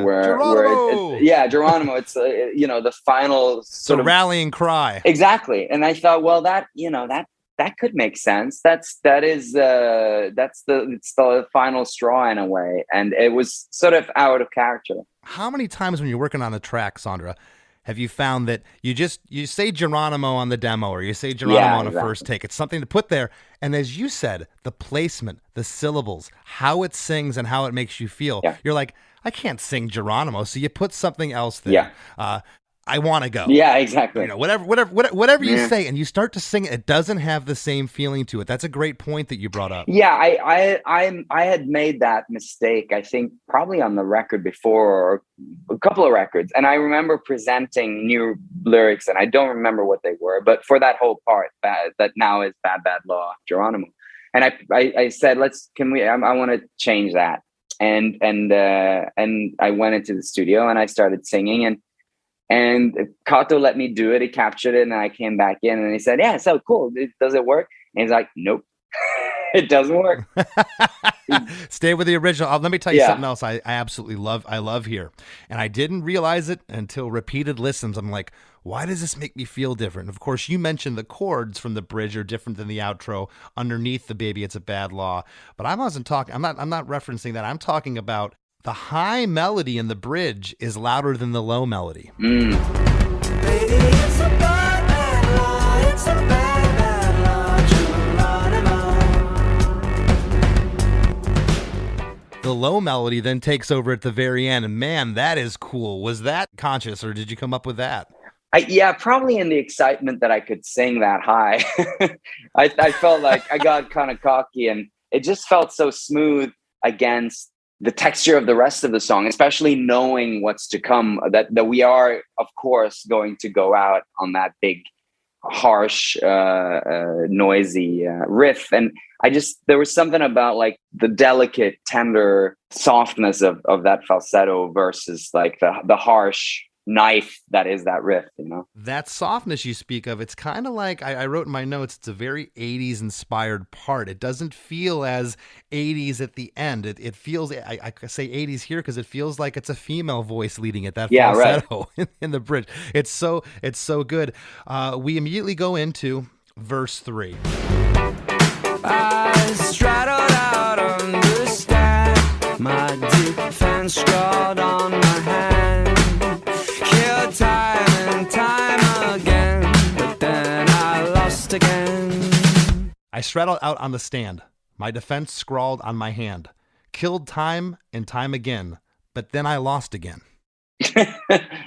Geronimo. It's the final sort of rallying cry. Exactly. And I thought, well, that could make sense. It's the final straw in a way, and it was sort of out of character. How many times when you're working on a track, Sondre, have you found that you say Geronimo on the demo or you say Geronimo on a first take? It's something to put there, and as you said, the placement, the syllables, how it sings, and how it makes you feel. Yeah. You're like, I can't sing Geronimo, so you put something else there. Yeah. I want to go. Yeah, exactly. Whatever you say, and you start to sing it doesn't have the same feeling to it. That's a great point that you brought up. Yeah, I had made that mistake, I think, probably on the record before, or a couple of records. And I remember presenting new lyrics, and I don't remember what they were, but for that whole part that now is Bad Bad Law, Geronimo. And I said, I want to change that. And I went into the studio and I started singing, and Kato let me do it. He captured it, and I came back in, and he said, "Yeah, so cool. Does it work?" And he's like, "Nope, it doesn't work." Stay with the original. Let me tell you something else. I absolutely love here, and I didn't realize it until repeated listens. I'm like, why does this make me feel different? Of course, you mentioned the chords from the bridge are different than the outro underneath the Baby It's a Bad Law, but I wasn't talking. I'm not referencing that. I'm talking about the high melody in the bridge is louder than the low melody. Baby, it's a bad, bad law. It's a bad, bad law. The low melody then takes over at the very end, and man, that is cool. Was that conscious, or did you come up with that? Probably in the excitement that I could sing that high. I felt like I got kind of cocky, and it just felt so smooth against the texture of the rest of the song, especially knowing what's to come, that we are, of course, going to go out on that big, harsh, noisy riff. And there was something about like the delicate, tender softness of that falsetto versus like the harsh knife that is that riff, That softness you speak of, it's kind of like, I wrote in my notes, it's a very 80s inspired part. It doesn't feel as 80s at the end. It feels, I say 80s here because it feels like it's a female voice leading it, that falsetto in the bridge. It's so good. We immediately go into verse 3. I straddled out on the stand, my defense scrawled on my hand. Time and time again, but then I lost again. I straddled out on the stand, my defense scrawled on my hand. Killed time and time again, but then I lost again.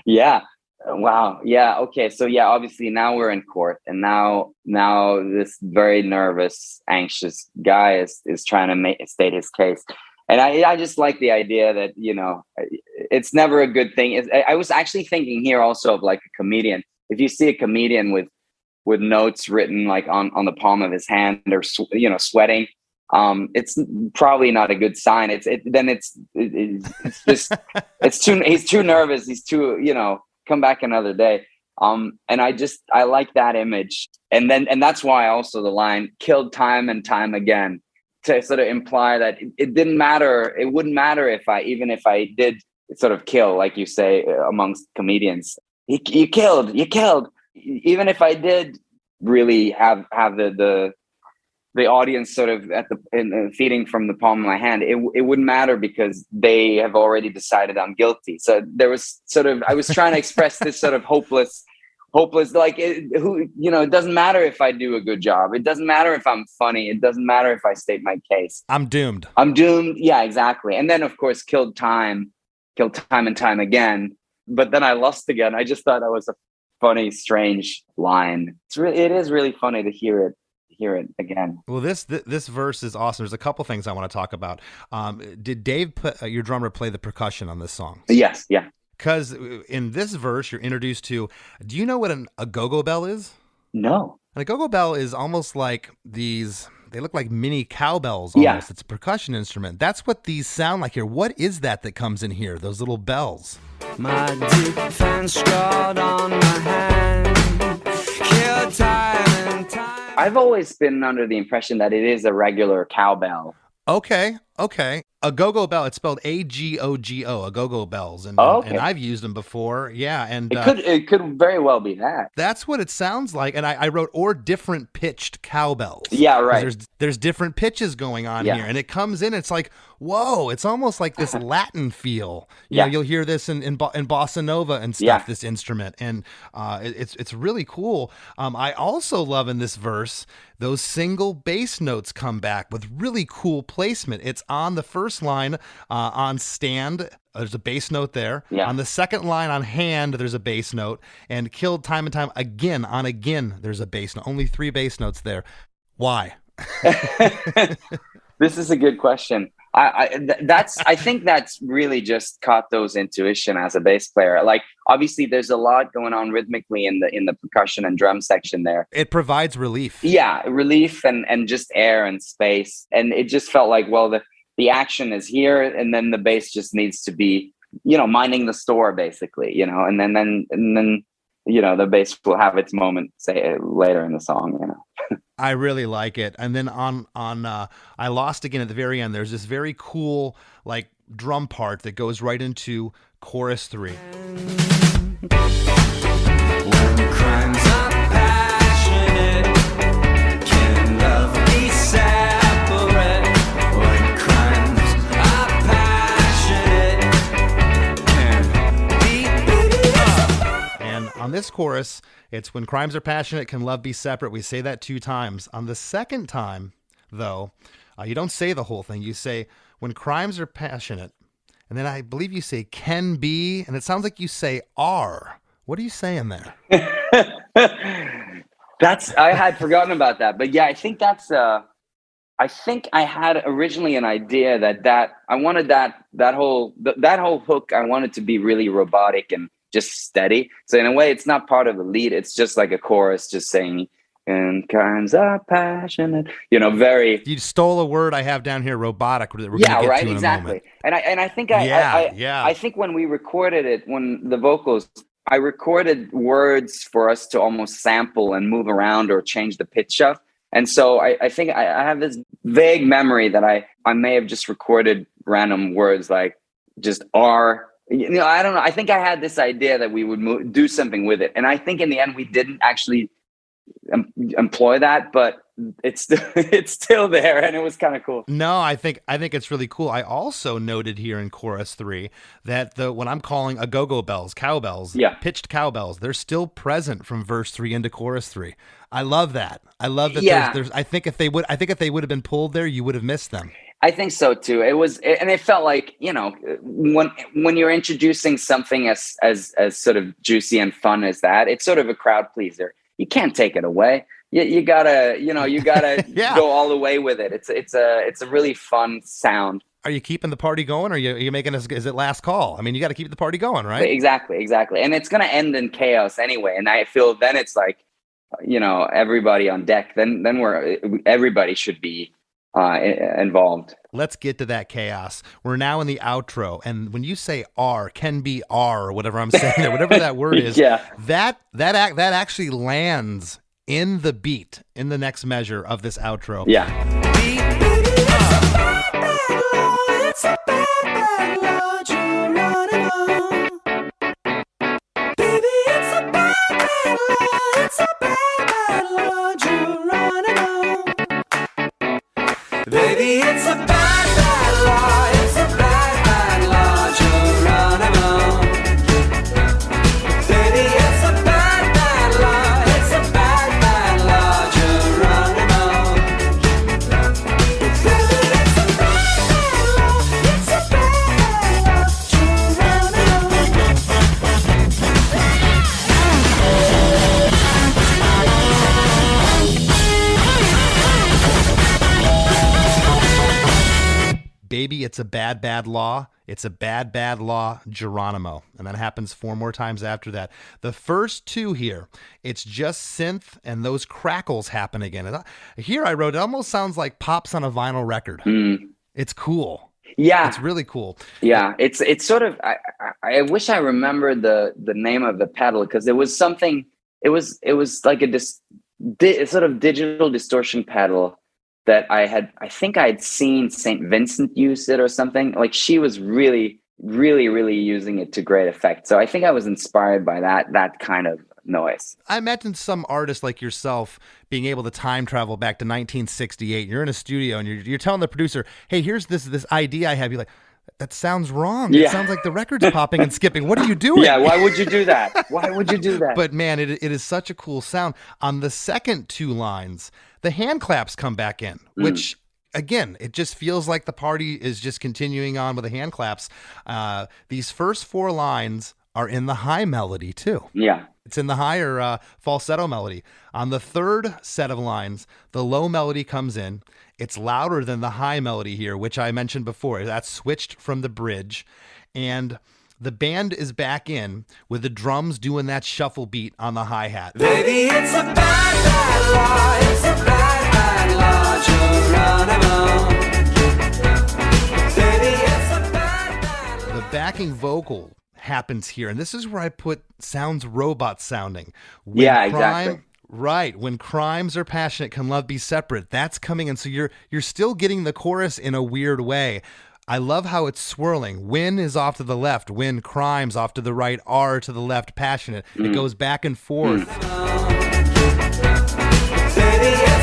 Yeah. Wow. Yeah. Okay. So obviously now we're in court, and now this very nervous, anxious guy is trying to state his case. And I just like the idea that, it's never a good thing. I was actually thinking here also of like a comedian. If you see a comedian with notes written like on the palm of his hand, or, sweating, it's probably not a good sign. It's just, he's too nervous. He's too, come back another day. And I like that image. And that's why also the line killed time and time again, to sort of imply that it didn't matter. It wouldn't matter if I did sort of kill, like you say, amongst comedians. you killed. Even if I did really have the audience sort of feeding from the palm of my hand, it wouldn't matter because they have already decided I'm guilty. So there was I was trying to express this sort of hopeless, like it doesn't matter if I do a good job. It doesn't matter if I'm funny. It doesn't matter if I state my case. I'm doomed. Yeah, exactly. And then of course, killed time and time again. But then I lost again. I just thought that was a funny, strange line. It is really funny to hear it again. Well, this verse is awesome. There's a couple things I want to talk about. Did Dave, your drummer, play the percussion on this song? Yes, yeah. Because in this verse, you're introduced to, do you know what a go-go bell is? No. And a go-go bell is almost like these, they look like mini cowbells almost. Yeah. It's a percussion instrument. That's what these sound like here. What is that comes in here, those little bells? My defense scarred on my hand, kill time and time. I've always been under the impression that it is a regular cowbell. Okay. A go-go bell, it's spelled A-G-O-G-O, a go-go bells. And I've used them before. Yeah. And it could very well be that. That's what it sounds like. And I wrote, or different pitched cowbells. Yeah, right. There's different pitches going on here. And it comes in, it's like, whoa, it's almost like this Latin feel. You know, you'll hear this in bossa nova and stuff, this instrument. And it's really cool. I also love in this verse, those single bass notes come back with really cool placement. It's on the first line on stand, there's a bass note there. Yeah. On the second line on hand, there's a bass note. And killed time and time again, on again, there's a bass note. Only 3 bass notes there. Why? This is a good question. I think that's really just caught those intuition as a bass player. Like, obviously there's a lot going on rhythmically in the percussion and drum section there. It provides relief. Yeah, relief and just air and space. And it just felt like, well, the action is here, and then the bass just needs to be, minding the store basically, and then the bass will have its moment, say, later in the song, I really like it. And then on I Lost Again at the very end, there's this very cool like drum part that goes right into chorus 3. When crimes are passionate, can love be separate? When crimes are passionate, can be. And on this chorus, it's when crimes are passionate, can love be separate? We say that 2 times. On the second time, though, you don't say the whole thing. You say, when crimes are passionate, and then I believe you say can be, and it sounds like you say are. What are you saying there? I had forgotten about that. But yeah, I think that's, I think I had originally an idea that I wanted that whole hook, I wanted to be really robotic and just steady. So in a way, it's not part of the lead. It's just like a chorus, just saying, and kinds are passionate. Very. You stole a word I have down here, robotic. That we're yeah, gonna get right, to in exactly. A moment. And I think I think when we recorded it, when the vocals, I recorded words for us to almost sample and move around or change the pitch of. And so I think I have this vague memory that I may have just recorded random words like just are. I don't know. I think I had this idea that we would do something with it. And I think in the end, we didn't actually employ that, but it's still there, and it was kind of cool. No, I think it's really cool. I also noted here in chorus 3 that when I'm calling a go-go bells, cowbells, pitched cowbells, they're still present from verse 3 into chorus 3. I love that. I love that. Yeah. I think if they would have been pulled there, you would have missed them. I think so too. And it felt like, when you're introducing something as sort of juicy and fun as that, it's sort of a crowd pleaser. You can't take it away. You gotta go all the way with it. It's a really fun sound. Are you keeping the party going, or are you making us? Is it last call? I mean, you got to keep the party going, right? Exactly. And it's gonna end in chaos anyway. And I feel then it's like, everybody on deck. Then everybody should be involved. Let's get to that chaos. We're now in the outro, and when you say R, can be R, or whatever I'm saying there, whatever that word is, that actually lands in the beat in the next measure of this outro. Yeah. It's a bad, bad load you're running on. Baby, it's Baby, It's a Bad, Bad Law. It's a Bad, Bad Law, Geronimo. And that happens 4 more times after that. The first 2 here, it's just synth and those crackles happen again. And here I wrote, it almost sounds like pops on a vinyl record. It's cool. Yeah. It's really cool. Yeah. It's sort of, I wish I remembered the name of the pedal, because it was something, it was like a sort of digital distortion pedal that I think I had seen St. Vincent use it or something. Like, she was really, really, really using it to great effect. So I think I was inspired by that kind of noise. I imagine some artists like yourself being able to time travel back to 1968. You're in a studio and you're telling the producer, hey, here's this idea I have. You're like, that sounds wrong. Yeah. It sounds like the record's popping and skipping. What are you doing? Yeah, why would you do that? Why would you do that? But man, it is such a cool sound. On the second 2 lines, the hand claps come back in, which again, it just feels like the party is just continuing on with the hand claps. These first 4 lines are in the high melody too. Yeah. It's in the higher falsetto melody. On the third set of lines, the low melody comes in. It's louder than the high melody here, which I mentioned before. That's switched from the bridge. And the band is back in with the drums doing that shuffle beat on the hi-hat. Baby, it's a bad, bad law. It's a bad, bad law, Geronimo. Baby, it's a bad, bad law. The backing vocal happens here, and this is where I put sounds robot sounding. Exactly. Right. When crimes are passionate, can love be separate? That's coming in. So you're still getting the chorus in a weird way. I love how it's swirling. When is off to the left. When crimes off to the right. Are to the left. Passionate. It goes back and forth. Baby, it's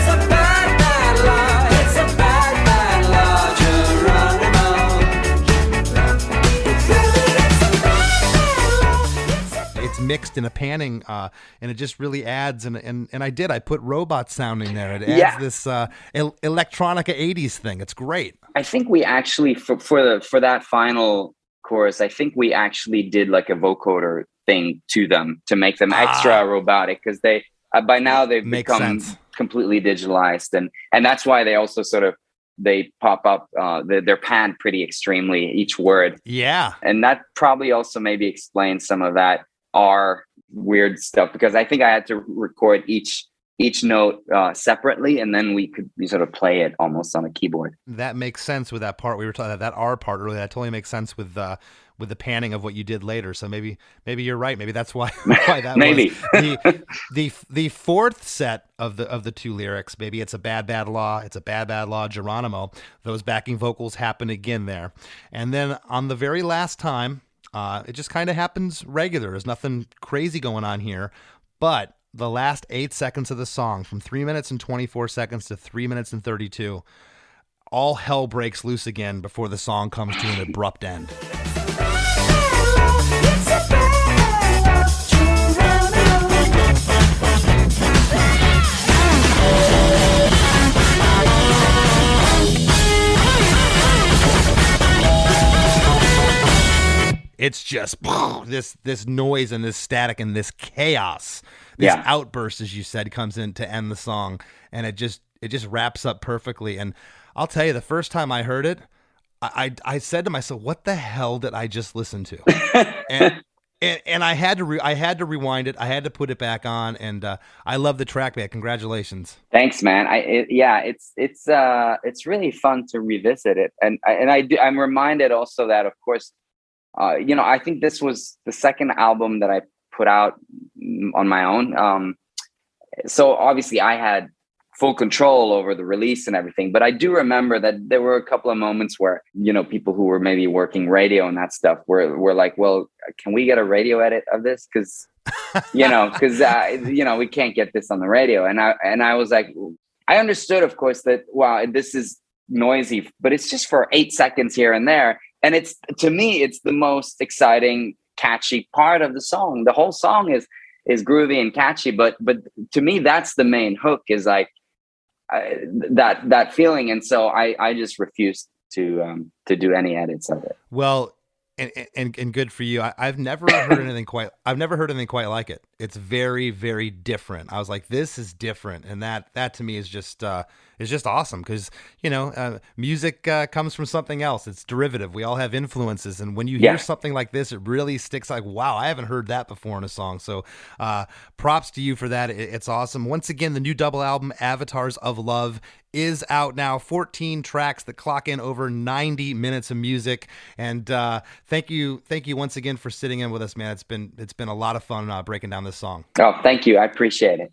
a bad, bad law. It's a bad, bad law, Geronimo. It's mixed in a panning, and it just really adds. And I put robot sounding there. It adds this electronica 80s thing. It's great. I think we actually, for that final chorus, I think we actually did like a vocoder thing to them to make them extra robotic, because they by now they've become completely digitalized, and that's why they also sort of they pop up, they're panned pretty extremely, each word. Yeah, and that probably also maybe explains some of that weird stuff, because I think I had to record each note separately, and then we sort of play it almost on a keyboard. That makes sense with that part. We were talking about that R part earlier. That totally makes sense with the panning of what you did later. So maybe you're right. Maybe that's why that maybe was. The fourth set of the 2 lyrics. Maybe it's a bad, bad law. It's a bad, bad law, Geronimo. Those backing vocals happen again there, and then on the very last time, it just kind of happens regular. There's nothing crazy going on here, but the last 8 seconds of the song, from 3 minutes and 24 seconds to 3 minutes and 32, all hell breaks loose again before the song comes to an abrupt end. It's just this noise and this static and this chaos. This outburst, as you said, comes in to end the song, and it just wraps up perfectly. And I'll tell you, the first time I heard it, I said to myself, "What the hell did I just listen to?" and I had to rewind it. I had to put it back on, and I love the track, man. Congratulations! Thanks, man. It's really fun to revisit it, and I'm reminded also that, of course, I think this was the second album that I put out on my own. So obviously I had full control over the release and everything, but I do remember that there were a couple of moments where, people who were maybe working radio and that stuff were like, well, can we get a radio edit of this? Cause, we can't get this on the radio. And I was like, I understood, of course, that, wow, this is noisy, but it's just for 8 seconds here and there. And to me, it's the most exciting, catchy part of the song. The whole song is groovy and catchy, but to me, that's the main hook, is like that feeling. And so I just refused to do any edits of it. Well, And good for you. I've never heard anything quite like it. It's very, very different. I was like, this is different, and that to me is just awesome because music comes from something else. It's derivative. We all have influences, and when you hear something like this, it really sticks. Like, wow, I haven't heard that before in a song. So, props to you for that. It's awesome. Once again, the new double album, Avatars of Love, is out now. 14 tracks that clock in over 90 minutes of music. And thank you once again for sitting in with us, man. It's been a lot of fun breaking down this song. Oh, thank you. I appreciate it.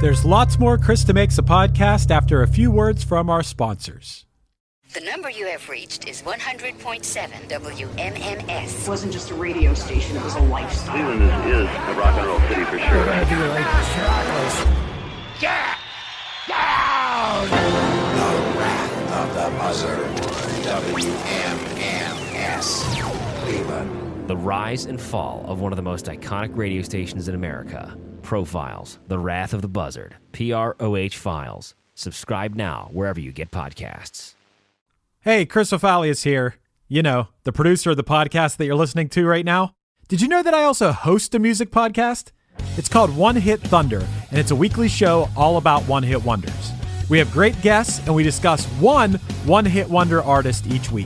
There's lots more Chris DeMakes a podcast after a few words from our sponsors. The number you have reached is 100.7 WMMS. It wasn't just a radio station, it was a lifestyle. Cleveland is a rock and roll city for sure. Get down! The Wrath of the Buzzard. WMMS. Cleveland. The rise and fall of one of the most iconic radio stations in America. Profiles, The Wrath of the Buzzard. PROH Files. Subscribe now wherever you get podcasts. Hey, Chris Fafalius here. You know, the producer of the podcast that you're listening to right now. Did you know that I also host a music podcast? It's called One Hit Thunder, and it's a weekly show all about one-hit wonders. We have great guests, and we discuss one-hit wonder artist each week.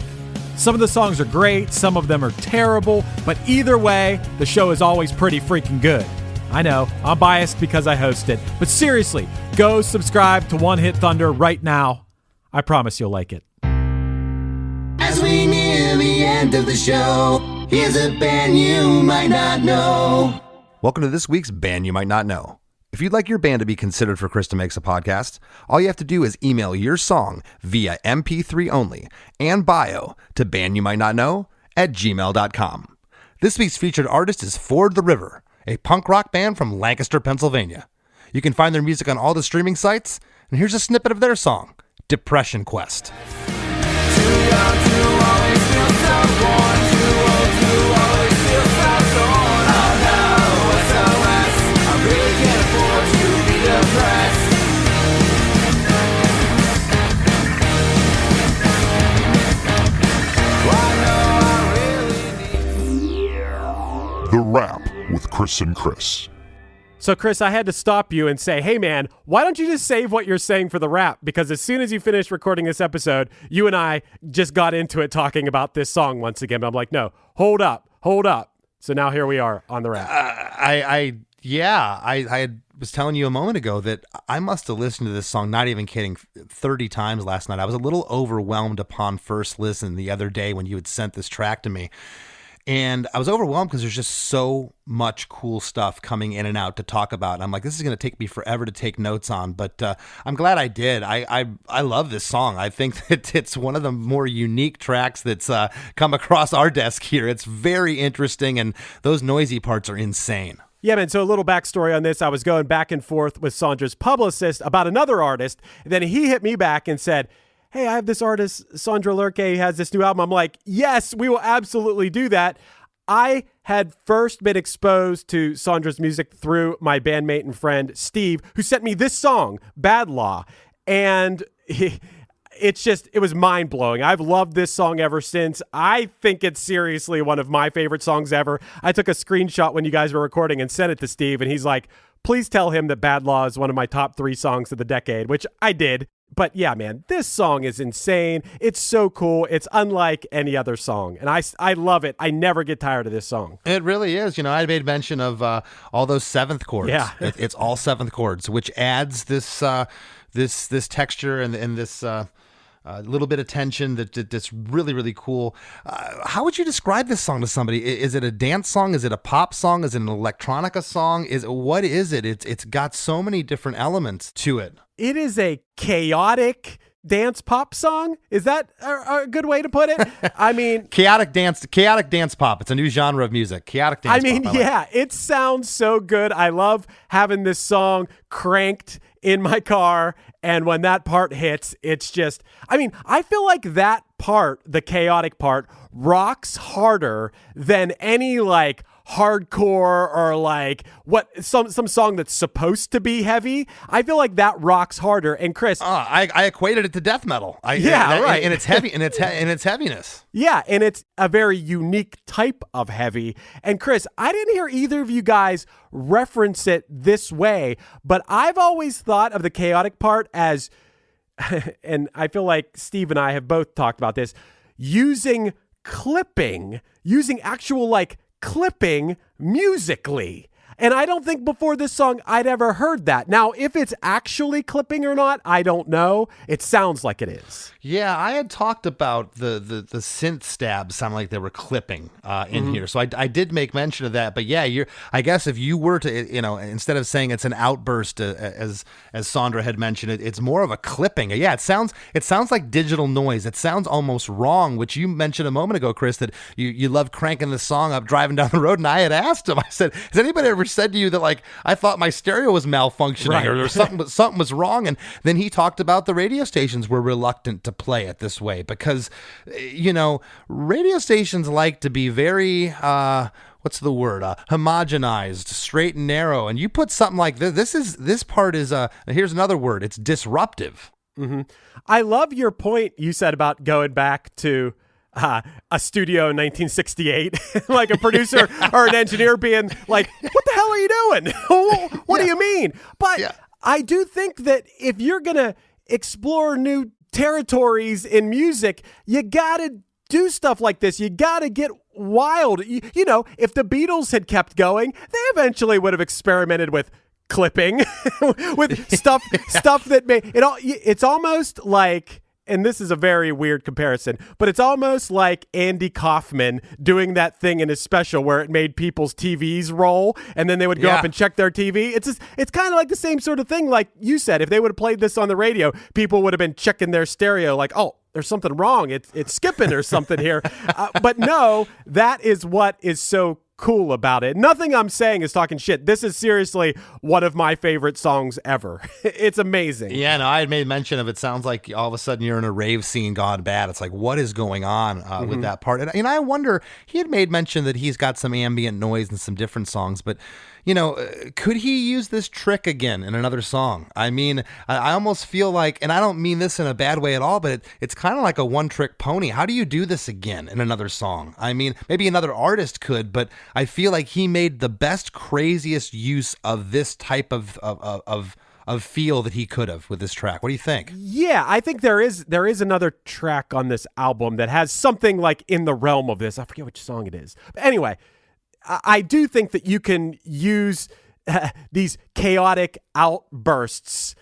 Some of the songs are great, some of them are terrible, but either way, the show is always pretty freaking good. I know, I'm biased because I host it, but seriously, go subscribe to One Hit Thunder right now. I promise you'll like it. As we near the end of the show, here's a band you might not know. Welcome to this week's Band You Might Not Know. If you'd like your band to be considered for Chris DeMakes a podcast, all you have to do is email your song via MP3 only and bio to bandyoumightnotknow@gmail.com. This week's featured artist is Ford the River, a punk rock band from Lancaster, Pennsylvania. You can find their music on all the streaming sites, and here's a snippet of their song, Depression Quest. The Wrap with Chris and Chris. So, Chris, I had to stop you and say, hey, man, why don't you just save what you're saying for the wrap? Because as soon as you finished recording this episode, you and I just got into it talking about this song once again. But I'm like, no, hold up. So now here we are on the wrap. I was telling you a moment ago that I must have listened to this song, not even kidding, 30 times last night. I was a little overwhelmed upon first listen the other day when you had sent this track to me. And I was overwhelmed because there's just so much cool stuff coming in and out to talk about. And I'm like, this is going to take me forever to take notes on, but I'm glad I did. I love this song. I think that it's one of the more unique tracks that's come across our desk here. It's very interesting, and those noisy parts are insane. Yeah, man. So a little backstory on this. I was going back and forth with Sondre's publicist about another artist. And then he hit me back and said, hey, I have this artist, Sondre Lerche, he has this new album. I'm like, yes, we will absolutely do that. I had first been exposed to Sondre's music through my bandmate and friend, Steve, who sent me this song, Bad Law. And it was mind-blowing. I've loved this song ever since. I think it's seriously one of my favorite songs ever. I took a screenshot when you guys were recording and sent it to Steve, and he's like, please tell him that Bad Law is one of my top 3 songs of the decade, which I did. But yeah, man, this song is insane. It's so cool. It's unlike any other song. And I love it. I never get tired of this song. It really is. You know, I made mention of all those 7th chords. Yeah. It's all 7th chords, which adds this texture and this little bit of tension that's really, really cool. How would you describe this song to somebody? Is it a dance song? Is it a pop song? Is it an electronica song? What is it? It's got so many different elements to it. It is a chaotic dance pop song. Is that a good way to put it? I mean, chaotic dance pop. It's a new genre of music. Chaotic dance pop. Yeah, it sounds so good. I love having this song cranked in my car, and when that part hits, it's just, I feel like that part, the chaotic part, rocks harder than any like hardcore or like some song that's supposed to be heavy, I feel like that rocks harder. And Chris, I equated it to death metal. Right. And it's heavy, and its heaviness. Yeah, and it's a very unique type of heavy. And Chris, I didn't hear either of you guys reference it this way, but I've always thought of the chaotic part as, and I feel like Steve and I have both talked about this, using actual like clipping musically. And I don't think before this song I'd ever heard that. Now, if it's actually clipping or not, I don't know. It sounds like it is. Yeah, I had talked about the synth stabs sound like they were clipping in here. So I did make mention of that. But yeah, I guess if you were to, instead of saying it's an outburst, as Sondre had mentioned, it's more of a clipping. Yeah, it sounds like digital noise. It sounds almost wrong, which you mentioned a moment ago, Chris, that you love cranking the song up driving down the road. And I had asked him, I said, has anybody ever said to you that like I thought my stereo was malfunctioning or something was wrong? And then he talked about the radio stations were reluctant to play it this way because radio stations like to be very what's the word, homogenized, straight and narrow, and you put something like this part is here's another word, it's disruptive. I love your point you said about going back to a studio in 1968, like a producer or an engineer being like, what the hell are you doing? What do you mean? But I do think that if you're going to explore new territories in music, you got to do stuff like this. You got to get wild. If the Beatles had kept going, they eventually would have experimented with clipping, with stuff that it's almost like, and this is a very weird comparison, but it's almost like Andy Kaufman doing that thing in his special where it made people's TVs roll and then they would go up and check their TV. It's kind of like the same sort of thing. Like you said, if they would have played this on the radio, people would have been checking their stereo like, oh, there's something wrong. It's skipping or something here. But no, that is what is so cool about it. Nothing I'm saying is talking shit. This is seriously one of my favorite songs ever. It's amazing. Yeah, no, I had made mention of it. Sounds like all of a sudden you're in a rave scene gone bad. It's like, what is going on with that part? And I wonder, he had made mention that he's got some ambient noise in some different songs, but could he use this trick again in another song? I mean, I almost feel like, and I don't mean this in a bad way at all, but it's kind of like a one-trick pony. How do you do this again in another song? I mean, maybe another artist could, but I feel like he made the best, craziest use of this type of feel that he could have with this track. What do you think? Yeah, I think there is another track on this album that has something like in the realm of this. I forget which song it is. But anyway, I do think that you can use these chaotic outbursts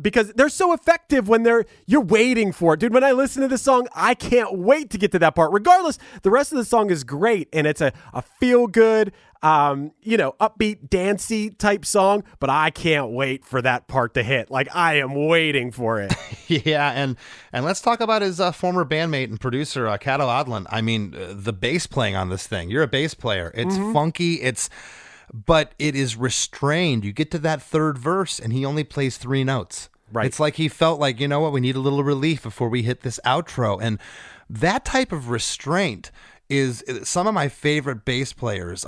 because they're so effective when you're waiting for it. Dude, when I listen to this song, I can't wait to get to that part. Regardless, the rest of the song is great, and it's a feel-good, upbeat, dancey type song, but I can't wait for that part to hit. Like, I am waiting for it. Yeah, and let's talk about his former bandmate and producer, Cato Odlund. I mean, the bass playing on this thing. You're a bass player. It's funky. But it is restrained. You get to that third verse, and he only plays 3 notes. Right. It's like he felt like, you know what, we need a little relief before we hit this outro. And that type of restraint is some of my favorite bass players.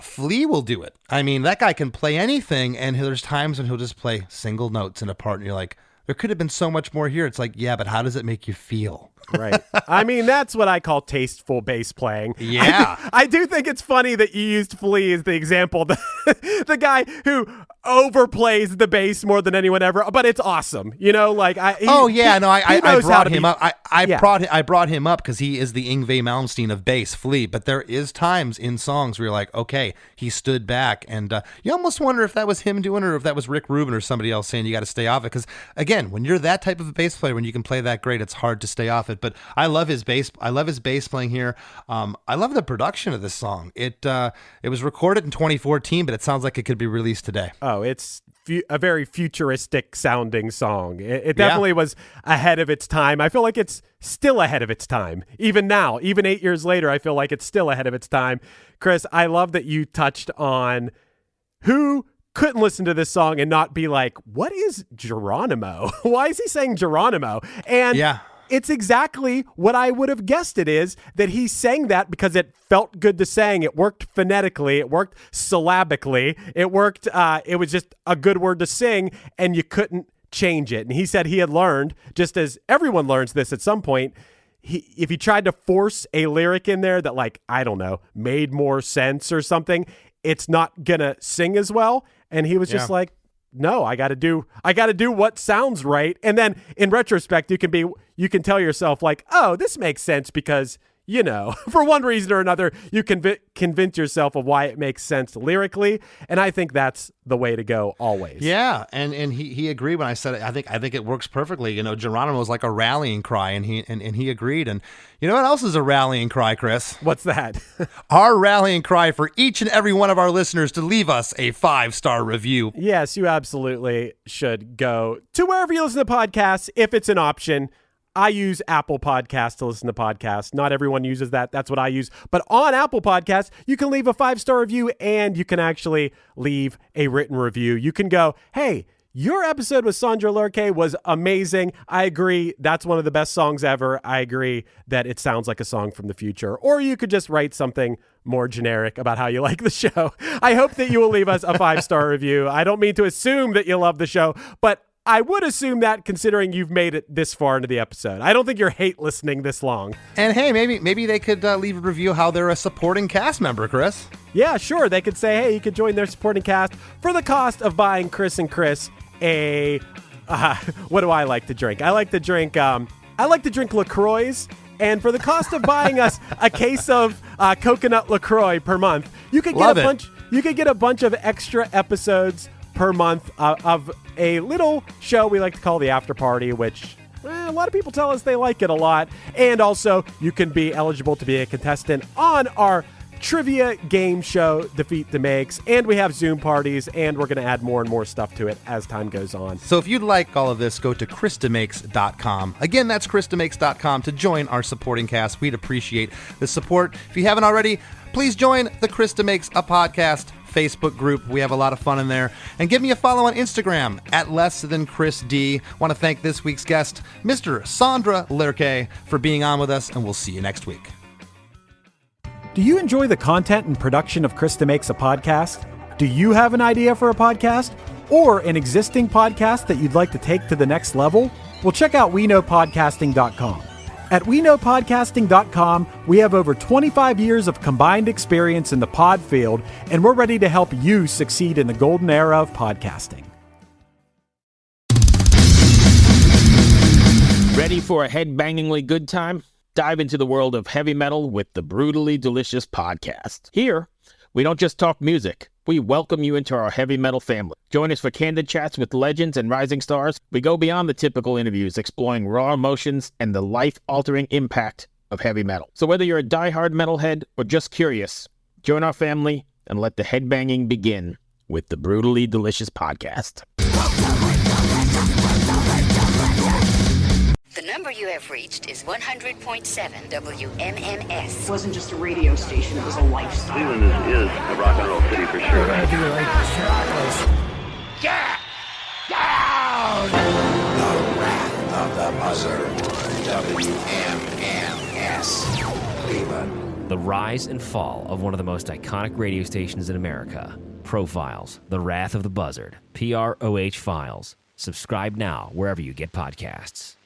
Flea will do it. I mean, that guy can play anything, and there's times when he'll just play single notes in a part, and you're like, there could have been so much more here. It's like, yeah, but how does it make you feel? Right. I mean, that's what I call tasteful bass playing. Yeah. I do think it's funny that you used Flea as the example. The guy who overplays the bass more than anyone ever, but it's awesome. I brought him up. I brought him up because he is the Yngwie Malmsteen of bass, Flea. But there is times in songs where you're like, okay, he stood back, and you almost wonder if that was him doing it or if that was Rick Rubin or somebody else saying you got to stay off it. Because again, when you're that type of a bass player, when you can play that great, it's hard to stay off it. But I love his bass. I love his bass playing here. I love the production of this song. It was recorded in 2014, but it sounds like it could be released today. Oh, it's a very futuristic sounding song. It definitely was ahead of its time. I feel like it's still ahead of its time. Even now, even 8 years later, I feel like it's still ahead of its time. Chris, I love that you touched on who couldn't listen to this song and not be like, what is Geronimo? Why is he saying Geronimo? And it's exactly what I would have guessed it is, that he sang that because it felt good to sing. It worked phonetically. It worked syllabically. It worked, it was just a good word to sing, and you couldn't change it. And he said he had learned, just as everyone learns this at some point, if he tried to force a lyric in there that, like, I don't know, made more sense or something, it's not gonna sing as well. And he was just like, no, I got to do what sounds right. And then in retrospect, you can tell yourself like, oh, this makes sense because, you know, for one reason or another, you convince yourself of why it makes sense lyrically. And I think that's the way to go always. Yeah. And he agreed when I said it. I think it works perfectly. You know, Geronimo was like a rallying cry, and he agreed. And you know what else is a rallying cry, Chris? What's that? Our rallying cry for each and every one of our listeners to leave us a 5-star review. Yes, you absolutely should go to wherever you listen to podcasts if it's an option. I use Apple Podcasts to listen to podcasts. Not everyone uses that. That's what I use. But on Apple Podcasts, you can leave a 5-star review, and you can actually leave a written review. You can go, hey, your episode with Sondre Lerche was amazing. I agree. That's one of the best songs ever. I agree that it sounds like a song from the future. Or you could just write something more generic about how you like the show. I hope that you will leave us a 5-star review. I don't mean to assume that you love the show, but I would assume that considering you've made it this far into the episode. I don't think you're hate listening this long. And hey, maybe they could leave a review how they're a supporting cast member, Chris. Yeah, sure. They could say, hey, you could join their supporting cast for the cost of buying Chris and Chris a, what do I like to drink? I like to drink LaCroix. And for the cost of buying us a case of coconut LaCroix per month, you could get a bunch of extra episodes per month of a little show we like to call the After Party, which a lot of people tell us they like it a lot. And also, you can be eligible to be a contestant on our trivia game show, Defeat DeMakes, and we have Zoom parties, and we're going to add more and more stuff to it as time goes on. So if you'd like all of this, go to ChrisDeMakes.com. Again, that's ChrisDeMakes.com to join our supporting cast. We'd appreciate the support. If you haven't already, please join the Chris DeMakes a Podcast Facebook group. We have a lot of fun in there. And give me a follow on Instagram at LessThanChrisD. Want to thank this week's guest, Mr. Sondre Lerche, for being on with us, and we'll see you next week. Do you enjoy the content and production of Chris DeMakes a Podcast? Do you have an idea for a podcast or an existing podcast that you'd like to take to the next level? Well, check out WeKnowPodcasting.com. At WeKnowPodcasting.com, we have over 25 years of combined experience in the pod field, and we're ready to help you succeed in the golden era of podcasting. Ready for a head-bangingly good time? Dive into the world of heavy metal with the Brutally Delicious Podcast. Here, we don't just talk music. We welcome you into our heavy metal family. Join us for candid chats with legends and rising stars. We go beyond the typical interviews, exploring raw emotions and the life-altering impact of heavy metal. So whether you're a diehard metalhead or just curious, join our family and let the headbanging begin with the Brutally Delicious Podcast. The number you have reached is 100.7 WMMS. It wasn't just a radio station, it was a lifestyle. Cleveland is a rock and roll city for sure. Yeah! Down! The Wrath of the Buzzard. WMMS. Cleveland. The rise and fall of one of the most iconic radio stations in America. Profiles, The Wrath of the Buzzard, PROH Files. Subscribe now wherever you get podcasts.